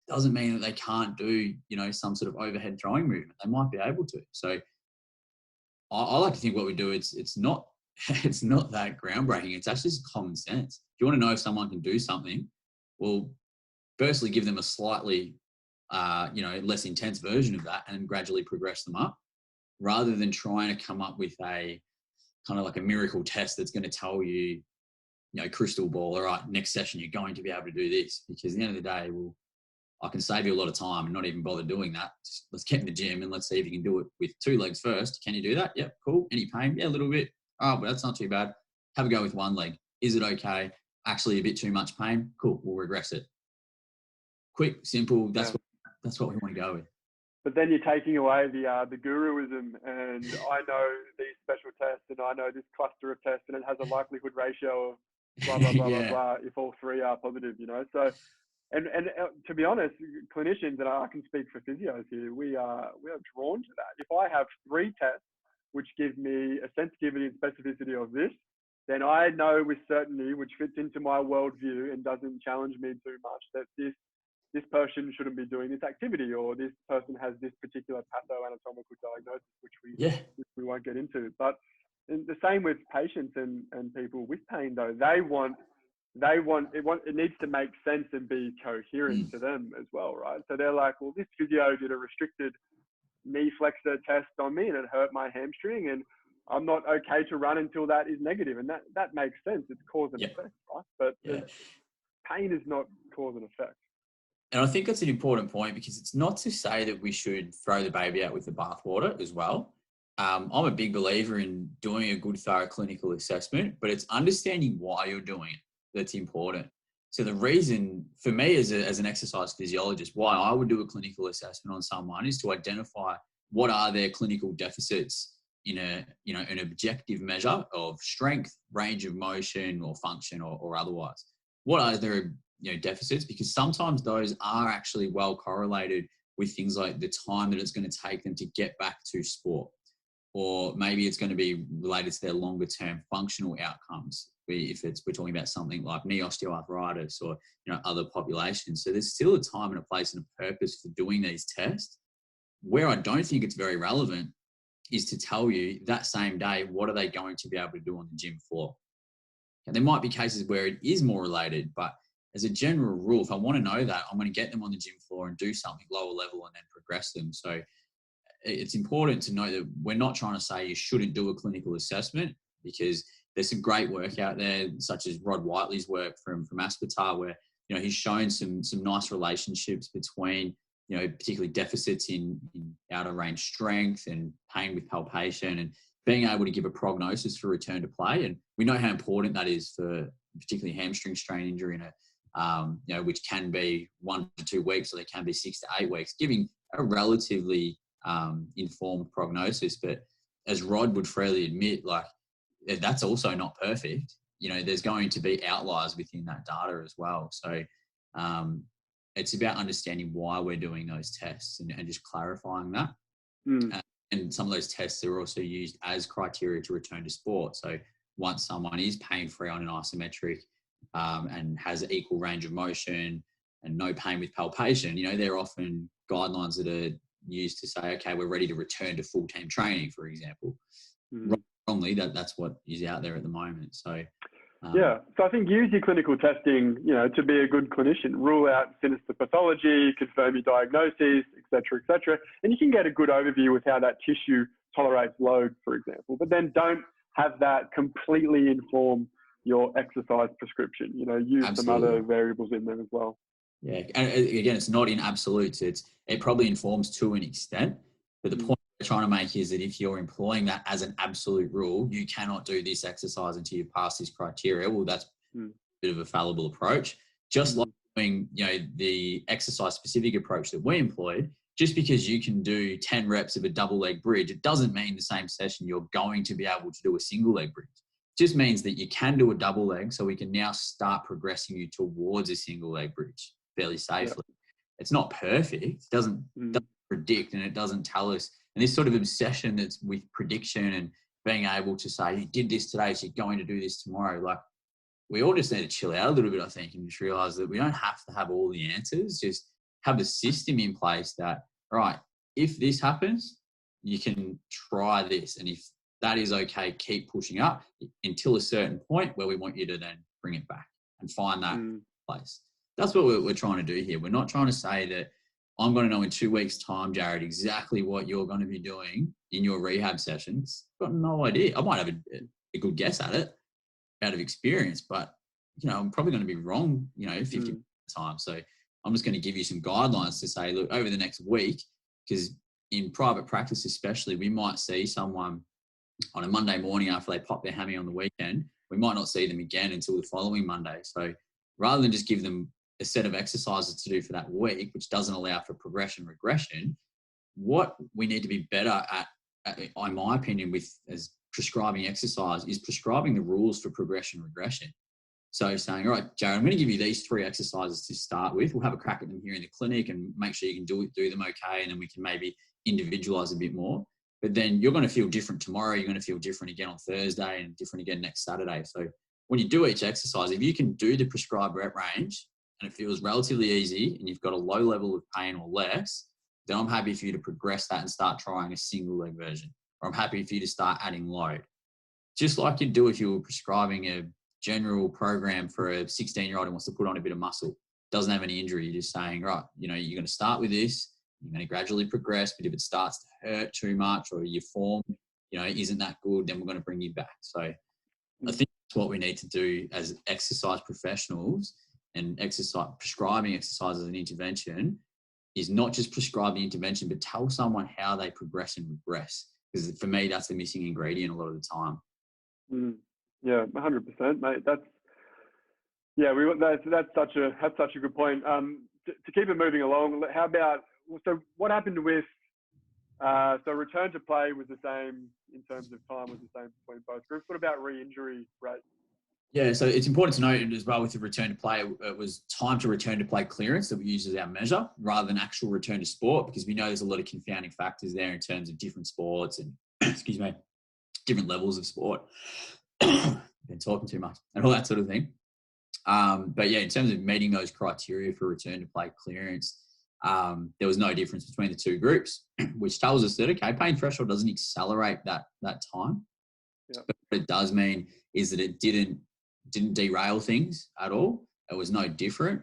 Doesn't mean that they can't do, some sort of overhead throwing movement. They might be able to. So I like to think what we do, it's not that groundbreaking. It's actually just common sense. If you want to know if someone can do something, well, firstly, give them a slightly, less intense version of that and gradually progress them up, rather than trying to come up with a kind of like a miracle test that's going to tell you, crystal ball, all right, next session, you're going to be able to do this. Because at the end of the day, I can save you a lot of time and not even bother doing that. Just, let's get in the gym and let's see if you can do it with 2 legs first. Can you do that? Yep, cool. Any pain? Yeah, a little bit. Oh, but that's not too bad. Have a go with 1 leg. Is it okay? Actually, a bit too much pain? Cool, we'll regress it. Quick, simple. That's what we want to go with. But then you're taking away the guruism, and I know these special tests, and I know this cluster of tests, and it has a likelihood ratio of blah blah blah blah blah if all 3 are positive. So. And to be honest, clinicians, and I can speak for physios here, we are drawn to that. If I have 3 tests which give me a sensitivity and specificity of this, then I know with certainty, which fits into my worldview and doesn't challenge me too much, that this person shouldn't be doing this activity, or this person has this particular pathoanatomical diagnosis, which we won't get into. But the same with patients and people with pain, though. It needs to make sense and be coherent to them as well, right? So they're like, well, this physio did a restricted knee flexor test on me and it hurt my hamstring, and I'm not okay to run until that is negative. And that makes sense. It's cause and effect, right? But pain is not cause and effect. And I think that's an important point, because it's not to say that we should throw the baby out with the bathwater as well. I'm a big believer in doing a good, thorough clinical assessment, but it's understanding why you're doing it that's important. So the reason for me as an exercise physiologist, why I would do a clinical assessment on someone is to identify what are their clinical deficits in an objective measure of strength, range of motion or function or otherwise. What are their deficits? Because sometimes those are actually well correlated with things like the time that it's going to take them to get back to sport, or maybe it's going to be related to their longer term functional outcomes. If we're talking about something like knee osteoarthritis or other populations. So there's still a time and a place and a purpose for doing these tests. Where I don't think it's very relevant is to tell you that same day, what are they going to be able to do on the gym floor? And there might be cases where it is more related, but as a general rule, if I want to know that, I'm going to get them on the gym floor and do something lower level and then progress them. So it's important to know that we're not trying to say you shouldn't do a clinical assessment, because there's some great work out there, such as Rod Whiteley's work from Aspetar, where he's shown some nice relationships between particularly deficits in outer range strength and pain with palpation, and being able to give a prognosis for return to play. And we know how important that is for particularly hamstring strain injury, which can be 1 to 2 weeks, or they can be 6 to 8 weeks, giving a relatively informed prognosis. But as Rod would freely admit, like, that's also not perfect. There's going to be outliers within that data as well. So it's about understanding why we're doing those tests and just clarifying that. And some of those tests are also used as criteria to return to sport. So once someone is pain-free on an isometric and has equal range of motion and no pain with palpation, they're often guidelines that are used to say, okay, we're ready to return to full-time training, for example. Wrongly, that's what is out there at the moment. So so I think use your clinical testing, to be a good clinician. Rule out sinister pathology, confirm your diagnoses, et cetera, and you can get a good overview with how that tissue tolerates load, for example. But then don't have that completely inform your exercise prescription. Use some other variables in there as well. Yeah, and again, it's not in absolutes. It probably informs to an extent, but the point we're trying to make is that if you're employing that as an absolute rule, you cannot do this exercise until you pass this criteria. Well, that's a bit of a fallible approach. Just like doing, the exercise specific approach that we employed, just because you can do 10 reps of a double leg bridge, it doesn't mean the same session you're going to be able to do a single leg bridge. It just means that you can do a double leg, so we can now start progressing you towards a single leg bridge fairly safely. It's not perfect. It doesn't predict, and it doesn't tell us. And this sort of obsession that's with prediction and being able to say, you did this today, so you're going to do this tomorrow. Like, we all just need to chill out a little bit, I think, and just realize that we don't have to have all the answers. Just have a system in place that, all right, if this happens, you can try this. And if that is okay, keep pushing up until a certain point where we want you to then bring it back and find that place. That's what we're trying to do here. We're not trying to say that I'm going to know in 2 weeks' time, Jared, exactly what you're going to be doing in your rehab sessions. I've got no idea. I might have a good guess at it out of experience, but, I'm probably going to be wrong, 50% of the time. So I'm just going to give you some guidelines to say, look, over the next week, because in private practice especially, we might see someone on a Monday morning after they pop their hammy on the weekend. We might not see them again until the following Monday. So rather than just give them a set of exercises to do for that week, which doesn't allow for progression regression, what we need to be better at, in my opinion, with as prescribing exercise, is prescribing the rules for progression regression. So saying, all right, Jared, I'm going to give you these 3 exercises to start with. We'll have a crack at them here in the clinic and make sure you can do them okay, and then we can maybe individualize a bit more. But then you're going to feel different tomorrow. You're going to feel different again on Thursday and different again next Saturday. So when you do each exercise, if you can do the prescribed rep range and it feels relatively easy and you've got a low level of pain or less, then I'm happy for you to progress that and start trying a single leg version. Or I'm happy for you to start adding load. Just like you'd do if you were prescribing a general program for a 16-year-old who wants to put on a bit of muscle, doesn't have any injury. You're just saying, right, you're going to start with this. You're going to gradually progress, but if it starts to hurt too much or your form, isn't that good, then we're going to bring you back. So I think that's what we need to do as exercise professionals, and prescribing exercise as an intervention is not just prescribe the intervention, but tell someone how they progress and regress. Because for me, that's the missing ingredient a lot of the time. Yeah, 100%, mate. That's such a good point. To keep it moving along, how about, so what happened with, so return to play was the same in terms of time, was the same between both groups. What about re-injury rate? Yeah, so it's important to note as well with the return to play, it was time to return to play clearance that we use as our measure rather than actual return to sport, because we know there's a lot of confounding factors there in terms of different sports and, different levels of sport. Been talking too much and all that sort of thing. But yeah, in terms of meeting those criteria for return to play clearance, there was no difference between the 2 groups, which tells us that, okay, pain threshold doesn't accelerate that time. Yep. But what it does mean is that it didn't derail things at all. It was no different.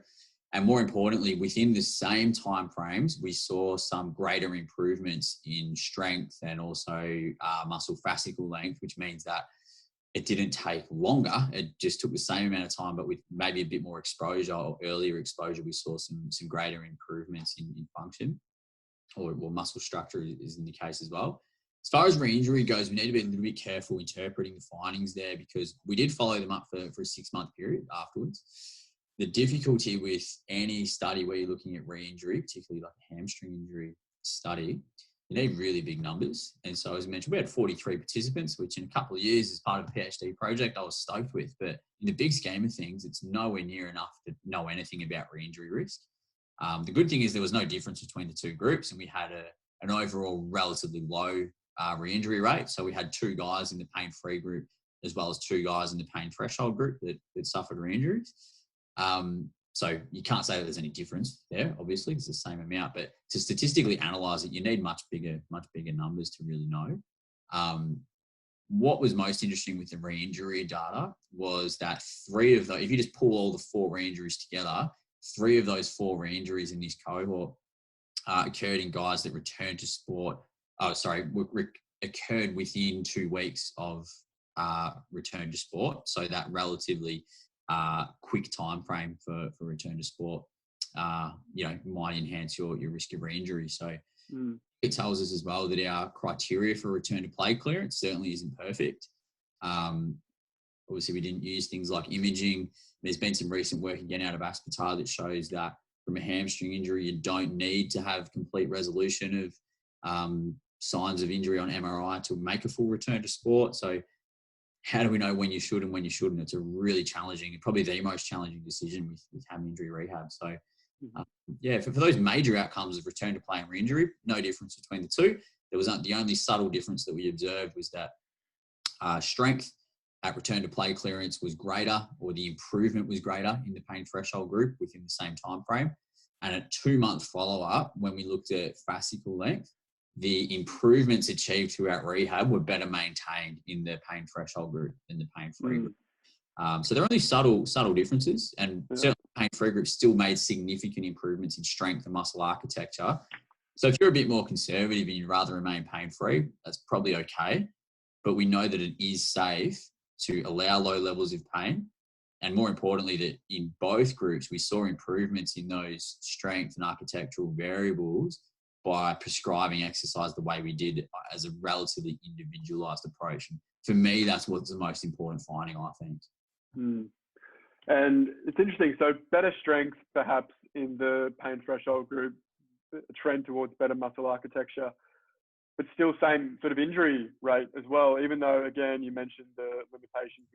And more importantly, within the same time frames, we saw some greater improvements in strength and also muscle fascicle length, which means that it didn't take longer. It just took the same amount of time, but with maybe a bit more exposure or earlier exposure, we saw some greater improvements in function or muscle structure is in the case as well. As far as re-injury goes, we need to be a little bit careful interpreting the findings there, because we did follow them up for a 6-month period afterwards. The difficulty with any study where you're looking at re-injury, particularly like a hamstring injury study, you need really big numbers. And so, as I mentioned, we had 43 participants, which in a couple of years as part of a PhD project, I was stoked with. But in the big scheme of things, it's nowhere near enough to know anything about re-injury risk. The good thing is there was no difference between the two groups, and we had an overall relatively low re-injury rate. So we had 2 guys in the pain-free group as well as 2 guys in the pain threshold group that suffered re-injuries. So you can't say that there's any difference there, obviously, it's the same amount, but to statistically analyze it, you need much bigger numbers to really know. What was most interesting with the re-injury data was that 3 of those, if you just pull all the 4 re-injuries together, 3 of those 4 re-injuries in this cohort occurred in guys that returned to sport. Occurred within 2 weeks of return to sport. So that relatively quick time frame for return to sport, might enhance your risk of re-injury. So it tells us as well that our criteria for return to play clearance certainly isn't perfect. Obviously, we didn't use things like imaging. There's been some recent work again out of Aspetar that shows that from a hamstring injury, you don't need to have complete resolution of signs of injury on MRI to make a full return to sport. So how do we know when you should and when you shouldn't? It's a really challenging, probably the most challenging decision with ham injury rehab. So for those major outcomes of return to play and re-injury, no difference between the two. There was the only subtle difference that we observed was that strength at return to play clearance was greater, or the improvement was greater in the pain threshold group within the same time frame. And at 2-month follow-up, when we looked at fascicle length, the improvements achieved throughout rehab were better maintained in the pain threshold group than the pain-free group. So there are only subtle differences, and certainly the pain-free group still made significant improvements in strength and muscle architecture. So if you're a bit more conservative and you'd rather remain pain-free, that's probably okay. But we know that it is safe to allow low levels of pain. And more importantly, that in both groups, we saw improvements in those strength and architectural variables by prescribing exercise the way we did as a relatively individualized approach. And for me, that's what's the most important finding, I think. And it's interesting. So better strength, perhaps in the pain threshold group, a trend towards better muscle architecture, but still same sort of injury rate as well, even though, again, you mentioned the limitations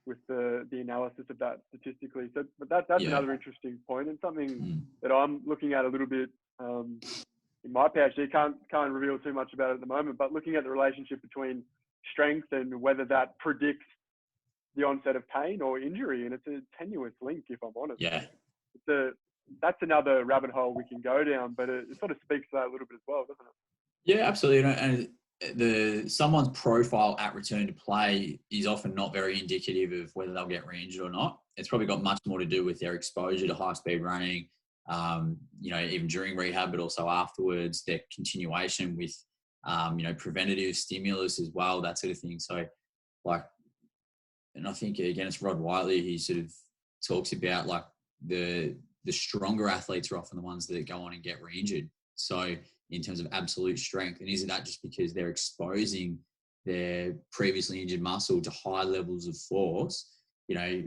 with the analysis of that statistically. So, but that's another interesting point, and something that I'm looking at a little bit in my PhD. Can't reveal too much about it at the moment, but looking at the relationship between strength and whether that predicts the onset of pain or injury, and it's a tenuous link, if I'm honest. That's another rabbit hole we can go down, but it sort of speaks to that a little bit as well, doesn't it? Yeah, absolutely. And someone's profile at return to play is often not very indicative of whether they'll get re-injured or not. It's probably got much more to do with their exposure to high-speed running, even during rehab, but also afterwards, their continuation with, preventative stimulus as well, that sort of thing. So, and I think, again, it's Rod Whiteley, he sort of talks about, the stronger athletes are often the ones that go on and get re-injured. So in terms of absolute strength, and isn't that just because they're exposing their previously injured muscle to high levels of force? I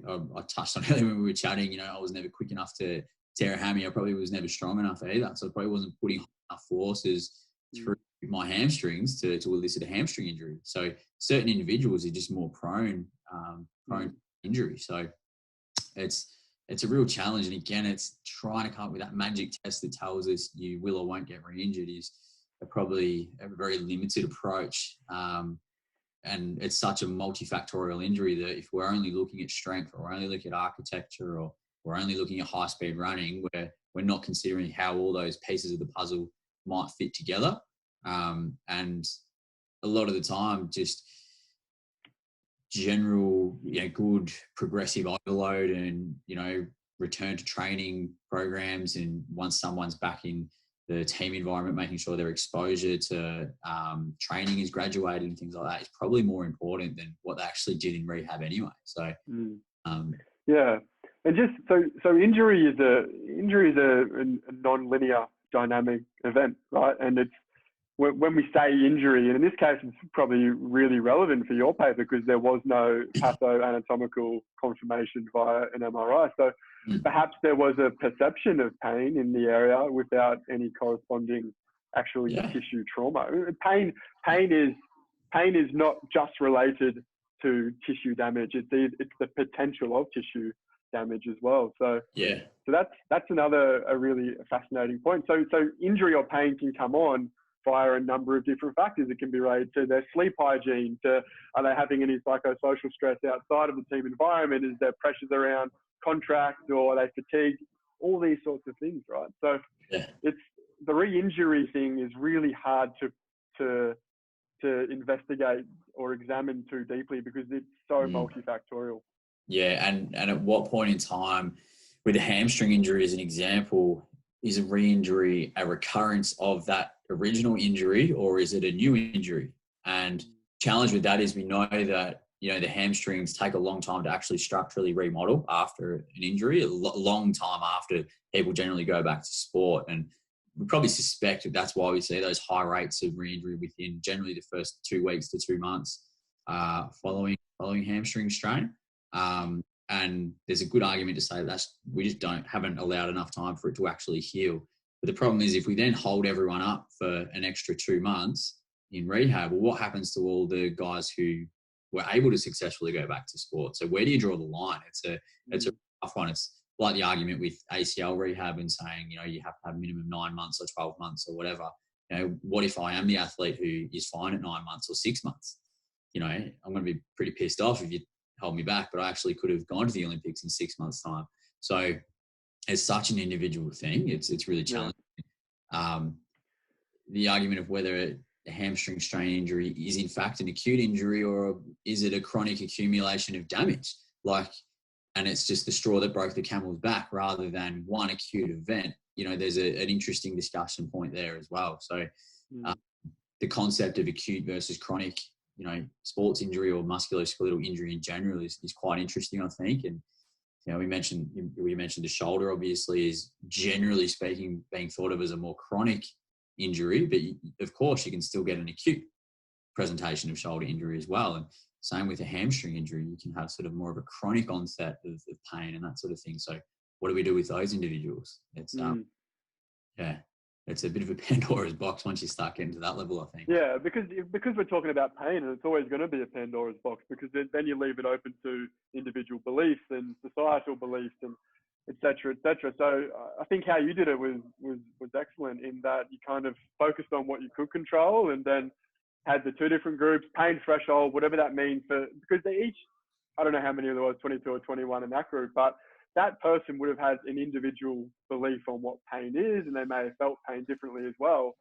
touched on earlier when we were chatting, I was never quick enough to tear a hammy. I probably was never strong enough either. So I probably wasn't putting enough forces through my hamstrings to elicit a hamstring injury. So certain individuals are just more prone to injury. So it's a real challenge. And again, it's trying to come up with that magic test that tells us you will or won't get re-injured is probably a very limited approach. And it's such a multifactorial injury that if we're only looking at strength, or we're only looking at architecture, or we're only looking at high speed running, where we're not considering how all those pieces of the puzzle might fit together. And a lot of the time, just general, good progressive overload and, return to training programs. And once someone's back in the team environment, making sure their exposure to training is graduated and things like that is probably more important than what they actually did in rehab anyway. So, and just so injury is a non-linear dynamic event, right? And it's when we say injury, and in this case, it's probably really relevant for your paper because there was no pathoanatomical confirmation via an MRI. So perhaps there was a perception of pain in the area without any corresponding actually Yeah. tissue trauma. Pain is not just related to tissue damage. It's the potential of tissue damage as well. So that's another a really fascinating point. So injury or pain can come on via a number of different factors. It can be related to their sleep hygiene, to are they having any psychosocial stress outside of the team environment? Is there pressures around contract, or are they fatigued? All these sorts of things, right? So it's the re-injury thing is really hard to investigate or examine too deeply because it's so multifactorial. Yeah, and at what point in time, with a hamstring injury as an example, is a re-injury a recurrence of that original injury, or is it a new injury? And challenge with that is we know that, you know, the hamstrings take a long time to actually structurally remodel after an injury, a long time after people generally go back to sport. And we probably suspect that that's why we see those high rates of re-injury within generally the first 2 weeks to 2 months following hamstring strain. And there's a good argument to say that we just haven't allowed enough time for it to actually heal. But the problem is if we then hold everyone up for an extra 2 months in rehab, well, what happens to all the guys who were able to successfully go back to sport? So where do you draw the line? It's a tough one. It's like the argument with ACL rehab and saying, you know, you have to have minimum 9 months or 12 months or whatever. You know, what if I am the athlete who is fine at 9 months or 6 months? You know, I'm going to be pretty pissed off if you hold me back, but I actually could have gone to the Olympics in 6 months' time. So it's such an individual thing. It's really challenging. The argument of whether a hamstring strain injury is in fact an acute injury or is it a chronic accumulation of damage? And it's just the straw that broke the camel's back rather than one acute event. You know, there's an interesting discussion point there as well. So the concept of acute versus chronic, you know, sports injury or musculoskeletal injury in general is quite interesting, I think. And, you know, we mentioned the shoulder obviously is generally speaking being thought of as a more chronic injury, but of course you can still get an acute presentation of shoulder injury as well. And same with a hamstring injury, you can have sort of more of a chronic onset of pain and that sort of thing. So what do we do with those individuals? It's it's a bit of a Pandora's box once you start getting to that level, I think. Yeah, because we're talking about pain, and it's always going to be a Pandora's box because then you leave it open to individual beliefs and societal beliefs and et cetera, et cetera. So I think how you did it was excellent in that you kind of focused on what you could control and then had the two different groups, pain threshold, whatever that means, because they each, I don't know how many there was, 22 or 21 in that group, but that person would have had an individual belief on what pain is, and they may have felt pain differently as well.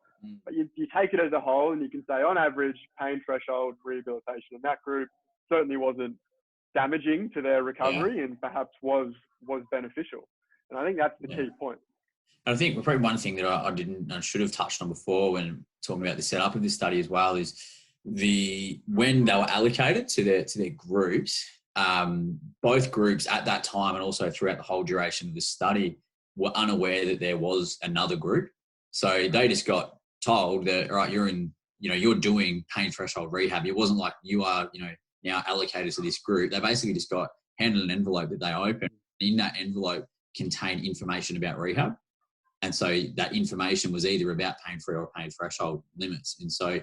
But you take it as a whole, and you can say, on average, pain threshold rehabilitation in that group certainly wasn't damaging to their recovery and perhaps was beneficial. And I think that's the key point. I think probably one thing that I should have touched on before when talking about the setup of this study as well is when they were allocated to their groups, both groups at that time and also throughout the whole duration of the study were unaware that there was another group. So they just got told that, all right, you're doing pain threshold rehab. It wasn't like you are, now allocated to this group. They basically just got handed an envelope that they opened. In that envelope contained information about rehab. And so that information was either about pain-free or pain threshold limits. And so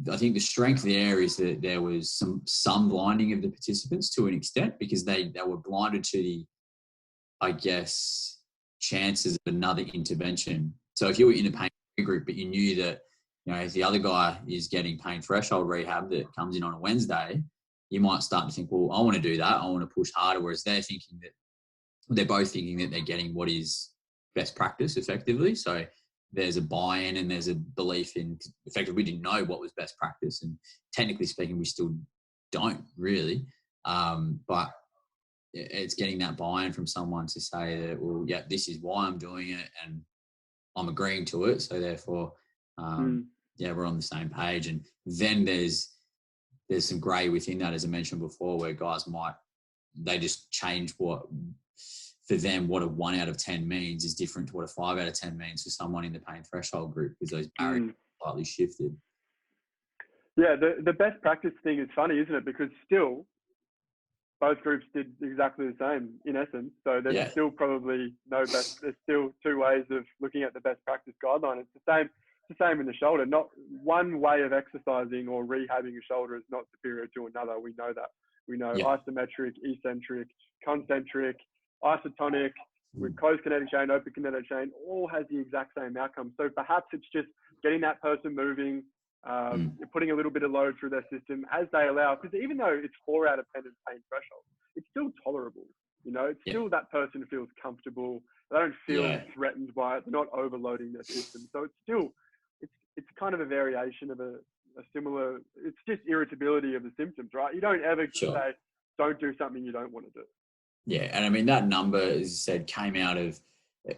I think the strength there is that there was some blinding of the participants to an extent because they were blinded to the, I guess, chances of another intervention. So if you were in a pain group, but you knew that, if the other guy is getting pain threshold rehab that comes in on a Wednesday, you might start to think, well, I want to do that. I want to push harder. Whereas they're both thinking that they're getting what is best practice effectively. So there's a buy-in and there's a belief in effectively we didn't know what was best practice. And technically speaking, we still don't really. But it's getting that buy-in from someone to say that, well, yeah, this is why I'm doing it and I'm agreeing to it. So therefore, we're on the same page. And then there's some grey within that, as I mentioned before, where guys they just change for them, what a 1 out of 10 means is different to what a 5 out of 10 means for someone in the pain threshold group because those barriers slightly shifted. Yeah, the best practice thing is funny, isn't it? Because still, both groups did exactly the same in essence. So there's still probably there's still two ways of looking at the best practice guideline. It's the same. It's the same in the shoulder. Not one way of exercising or rehabbing a shoulder is not superior to another. We know that. We know isometric, eccentric, concentric, isotonic, with closed kinetic chain, open kinetic chain, all has the exact same outcome. So perhaps it's just getting that person moving, putting a little bit of load through their system as they allow. Because even though it's 4 out of 10 in pain threshold, it's still tolerable. You know, it's still that person feels comfortable. They don't feel threatened by it. They're not overloading their system. So it's still, it's kind of a variation of a similar, it's just irritability of the symptoms, right? You don't ever say, don't do something you don't want to do. Yeah, and I mean, that number, as you said, came out of,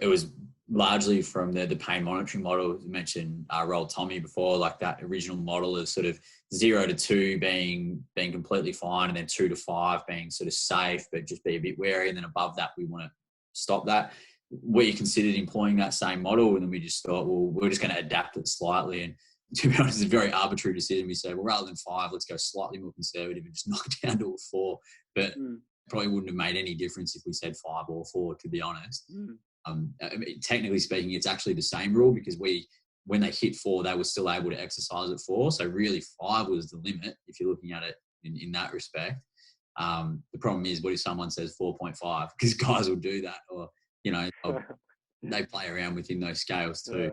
it was largely from the pain monitoring model. You mentioned Roll Tommy before, like that original model of sort of 0 to 2 being completely fine, and then 2 to 5 being sort of safe, but just be a bit wary. And then above that, we want to stop that. We considered employing that same model, and then we just thought, well, we're just going to adapt it slightly. And to be honest, it's a very arbitrary decision. We said, well, rather than 5, let's go slightly more conservative and just knock it down to a 4. But probably wouldn't have made any difference if we said 5 or 4, to be honest. I mean, technically speaking, it's actually the same rule, because when they hit 4, they were still able to exercise at 4. So really 5 was the limit if you're looking at it in that respect. The problem is, what if someone says 4.5? Because guys will do that, or, you know, they play around within those scales too.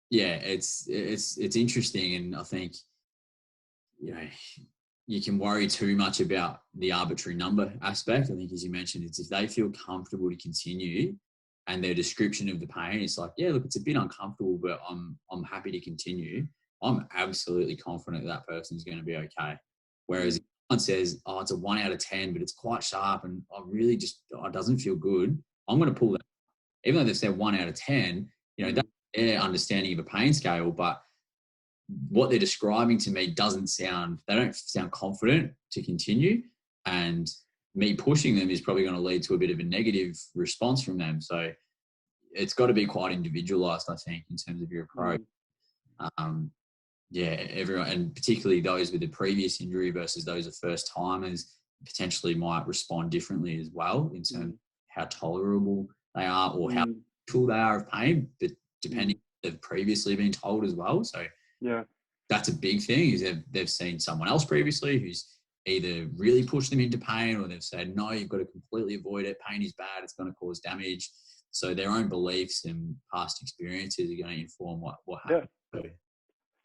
It's interesting. And I think, you know, you can worry too much about the arbitrary number aspect. I think, as you mentioned, it's if they feel comfortable to continue, and their description of the pain, it's like, yeah, look, it's a bit uncomfortable, but I'm happy to continue. I'm absolutely confident that person's going to be okay. Whereas if someone says, oh, it's a 1 out of 10, but it's quite sharp, and it doesn't feel good, I'm going to pull that. Even though they've said 1 out of 10, you know, that's their understanding of a pain scale, but what they're describing to me they don't sound confident to continue, and me pushing them is probably going to lead to a bit of a negative response from them. So it's got to be quite individualized, I think, in terms of your approach. Everyone, and particularly those with a previous injury versus those of first timers, potentially might respond differently as well in terms of how tolerable they are, or how full they are of pain, but depending if they've previously been told as well. So that's a big thing, is they've seen someone else previously who's either really pushed them into pain, or they've said, no, you've got to completely avoid it. Pain is bad. It's going to cause damage. So their own beliefs and past experiences are going to inform what happens.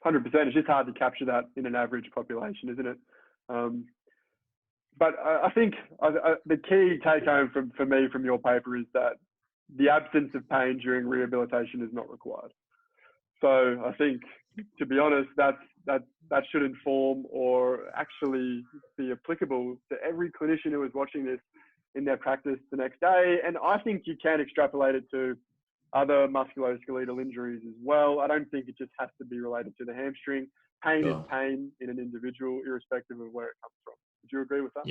100%. It's just hard to capture that in an average population, isn't it? But I think the key take home for me from your paper is that the absence of pain during rehabilitation is not required. So I think, to be honest, that should inform, or actually be applicable to every clinician who is watching this in their practice the next day. And I think you can extrapolate it to other musculoskeletal injuries as well. I don't think it just has to be related to the hamstring. Pain is pain in an individual, irrespective of where it comes from. Would you agree with that?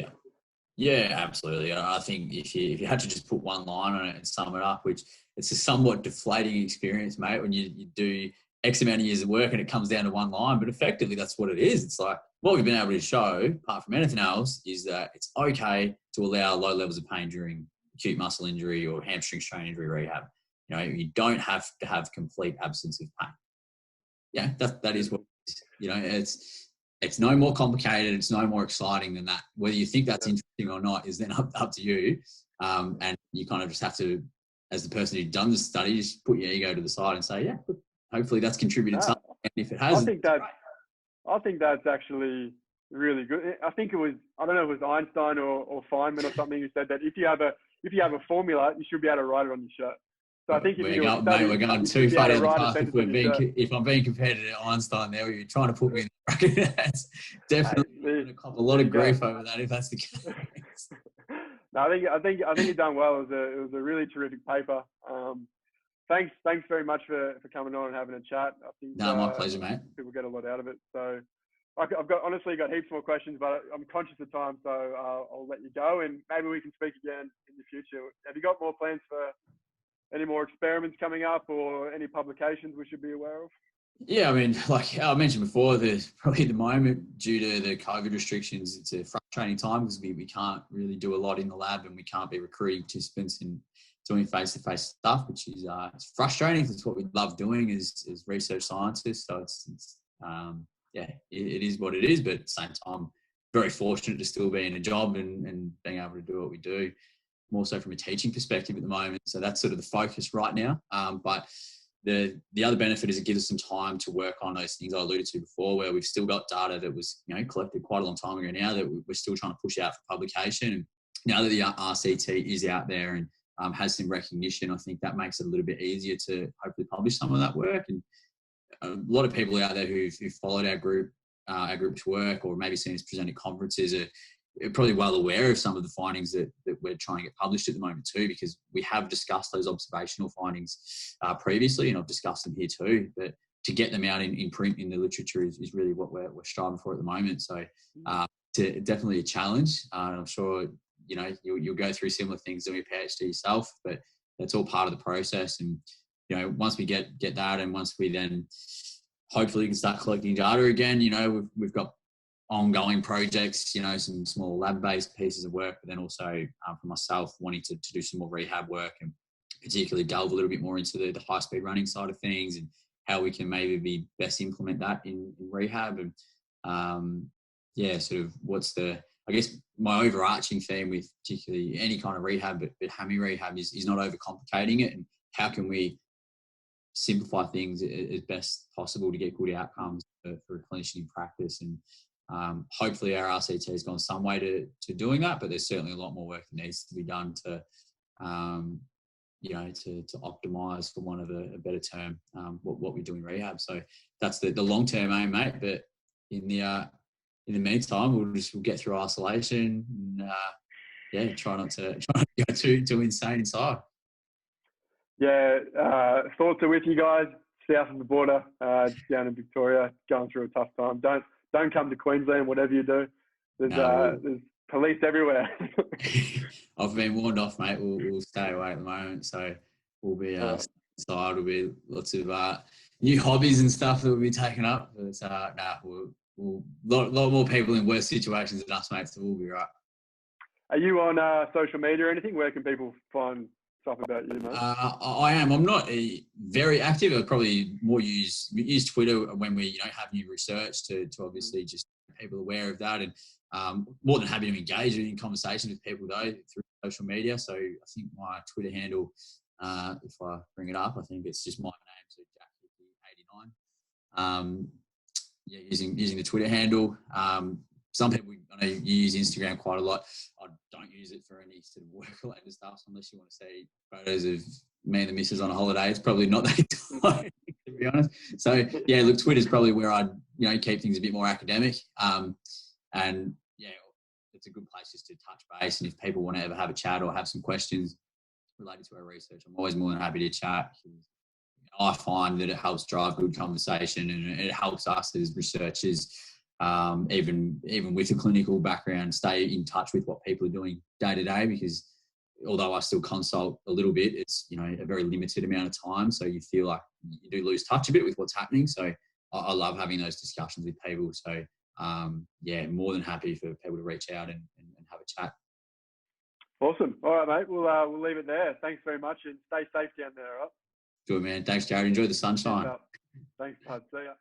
Yeah, absolutely. I think if you had to just put one line on it and sum it up, which it's a somewhat deflating experience, mate, when you do X amount of years of work and it comes down to one line, but effectively that's what it is. It's like, what we've been able to show, apart from anything else, is that it's okay to allow low levels of pain during acute muscle injury or hamstring strain injury rehab. You know, you don't have to have complete absence of pain. Yeah, that is what it is. You know, it's no more complicated. It's no more exciting than that. Whether you think that's interesting or not is then up to you. And you kind of just have to, as the person who's done the study, just put your ego to the side and say, yeah, hopefully that's contributed something. And if it has, I think that's actually really good. I think it was, I don't know if it was Einstein or Feynman or something, who said that if you have a formula, you should be able to write it on your shirt. So I think we're going too far down the path. If I'm being compared to Einstein there, you're trying to put me in the bracket. That's definitely going to cop a lot of grief over that if that's the case. No, I think you've done well. It was a really terrific paper. Thanks very much for coming on and having a chat. I think my pleasure, mate. People get a lot out of it. So I've honestly got heaps more questions, but I'm conscious of time, so I'll let you go, and maybe we can speak again in the future. Have you got more plans for any more experiments coming up, or any publications we should be aware of? Yeah, I mean, like I mentioned before, there's probably at the moment, due to the COVID restrictions, it's a frustrating time because we can't really do a lot in the lab, and we can't be recruiting participants into doing face-to-face stuff, which is it's frustrating. It's what we love doing as research scientists. So it is what it is. But at the same time, very fortunate to still be in a job and being able to do what we do, more so from a teaching perspective at the moment. So that's sort of the focus right now. But the other benefit is it gives us some time to work on those things I alluded to before, where we've still got data that was collected quite a long time ago now that we're still trying to push out for publication. And now that the RCT is out there and has some recognition, I think that makes it a little bit easier to hopefully publish some of that work. And a lot of people out there who've followed our group's work, or maybe seen us present at conferences, are probably well aware of some of the findings that we're trying to get published at the moment too, because we have discussed those observational findings previously, and I've discussed them here too. But to get them out in print in the literature is really what we're striving for at the moment. So definitely a challenge. I'm sure you'll go through similar things doing your PhD yourself, but that's all part of the process. And once we get that, and once we then hopefully can start collecting data again, we've got ongoing projects, some small lab-based pieces of work, but then also for myself wanting to do some more rehab work, and particularly delve a little bit more into the high-speed running side of things and how we can maybe best implement that in rehab. And sort of what's I guess my overarching theme with particularly any kind of rehab, but hammy rehab is not overcomplicating it, and how can we simplify things as best possible to get good outcomes for a clinician in practice. And hopefully our RCT has gone some way to doing that, but there's certainly a lot more work that needs to be done to optimize, for want of a better term, what we do in rehab. So that's the long-term aim, mate. But in the meantime, we'll get through isolation and try not to go too insane inside. Thoughts are with you guys south of the border, down in Victoria, going through a tough time. Don't come to Queensland, whatever you do. There's police everywhere. I've been warned off, mate. We'll stay away at the moment. So we'll be inside. There'll be lots of new hobbies and stuff that will be taken up. But we'll lot more people in worse situations than us, mate. So we'll be right. Are you on social media or anything? Where can people find stuff about you, mate? I am. I'm not very active. I probably more use Twitter when we have new research to obviously just make people aware of that, and more than happy to engage in conversations with people though through social media. So I think my Twitter handle, if I bring it up, I think it's just my name, so Jack Hickey 89. Using the Twitter handle. Some people, I know you use Instagram quite a lot. I don't use it for any sort of work-related stuff, unless you want to see photos of me and the missus on a holiday. It's probably not that exciting, to be honest. So, look, Twitter's probably where I'd, keep things a bit more academic. And, it's a good place just to touch base. And if people want to ever have a chat or have some questions related to our research, I'm always more than happy to chat. I find that it helps drive good conversation, and it helps us as researchers, even with a clinical background, stay in touch with what people are doing day to day, because although I still consult a little bit, it's, a very limited amount of time. So you feel like you do lose touch a bit with what's happening. So I love having those discussions with people. So, more than happy for people to reach out and have a chat. Awesome. All right, mate. We'll leave it there. Thanks very much, and stay safe down there, all right? Good, man. Thanks, Jared. Enjoy the sunshine. Thanks, bud. See ya.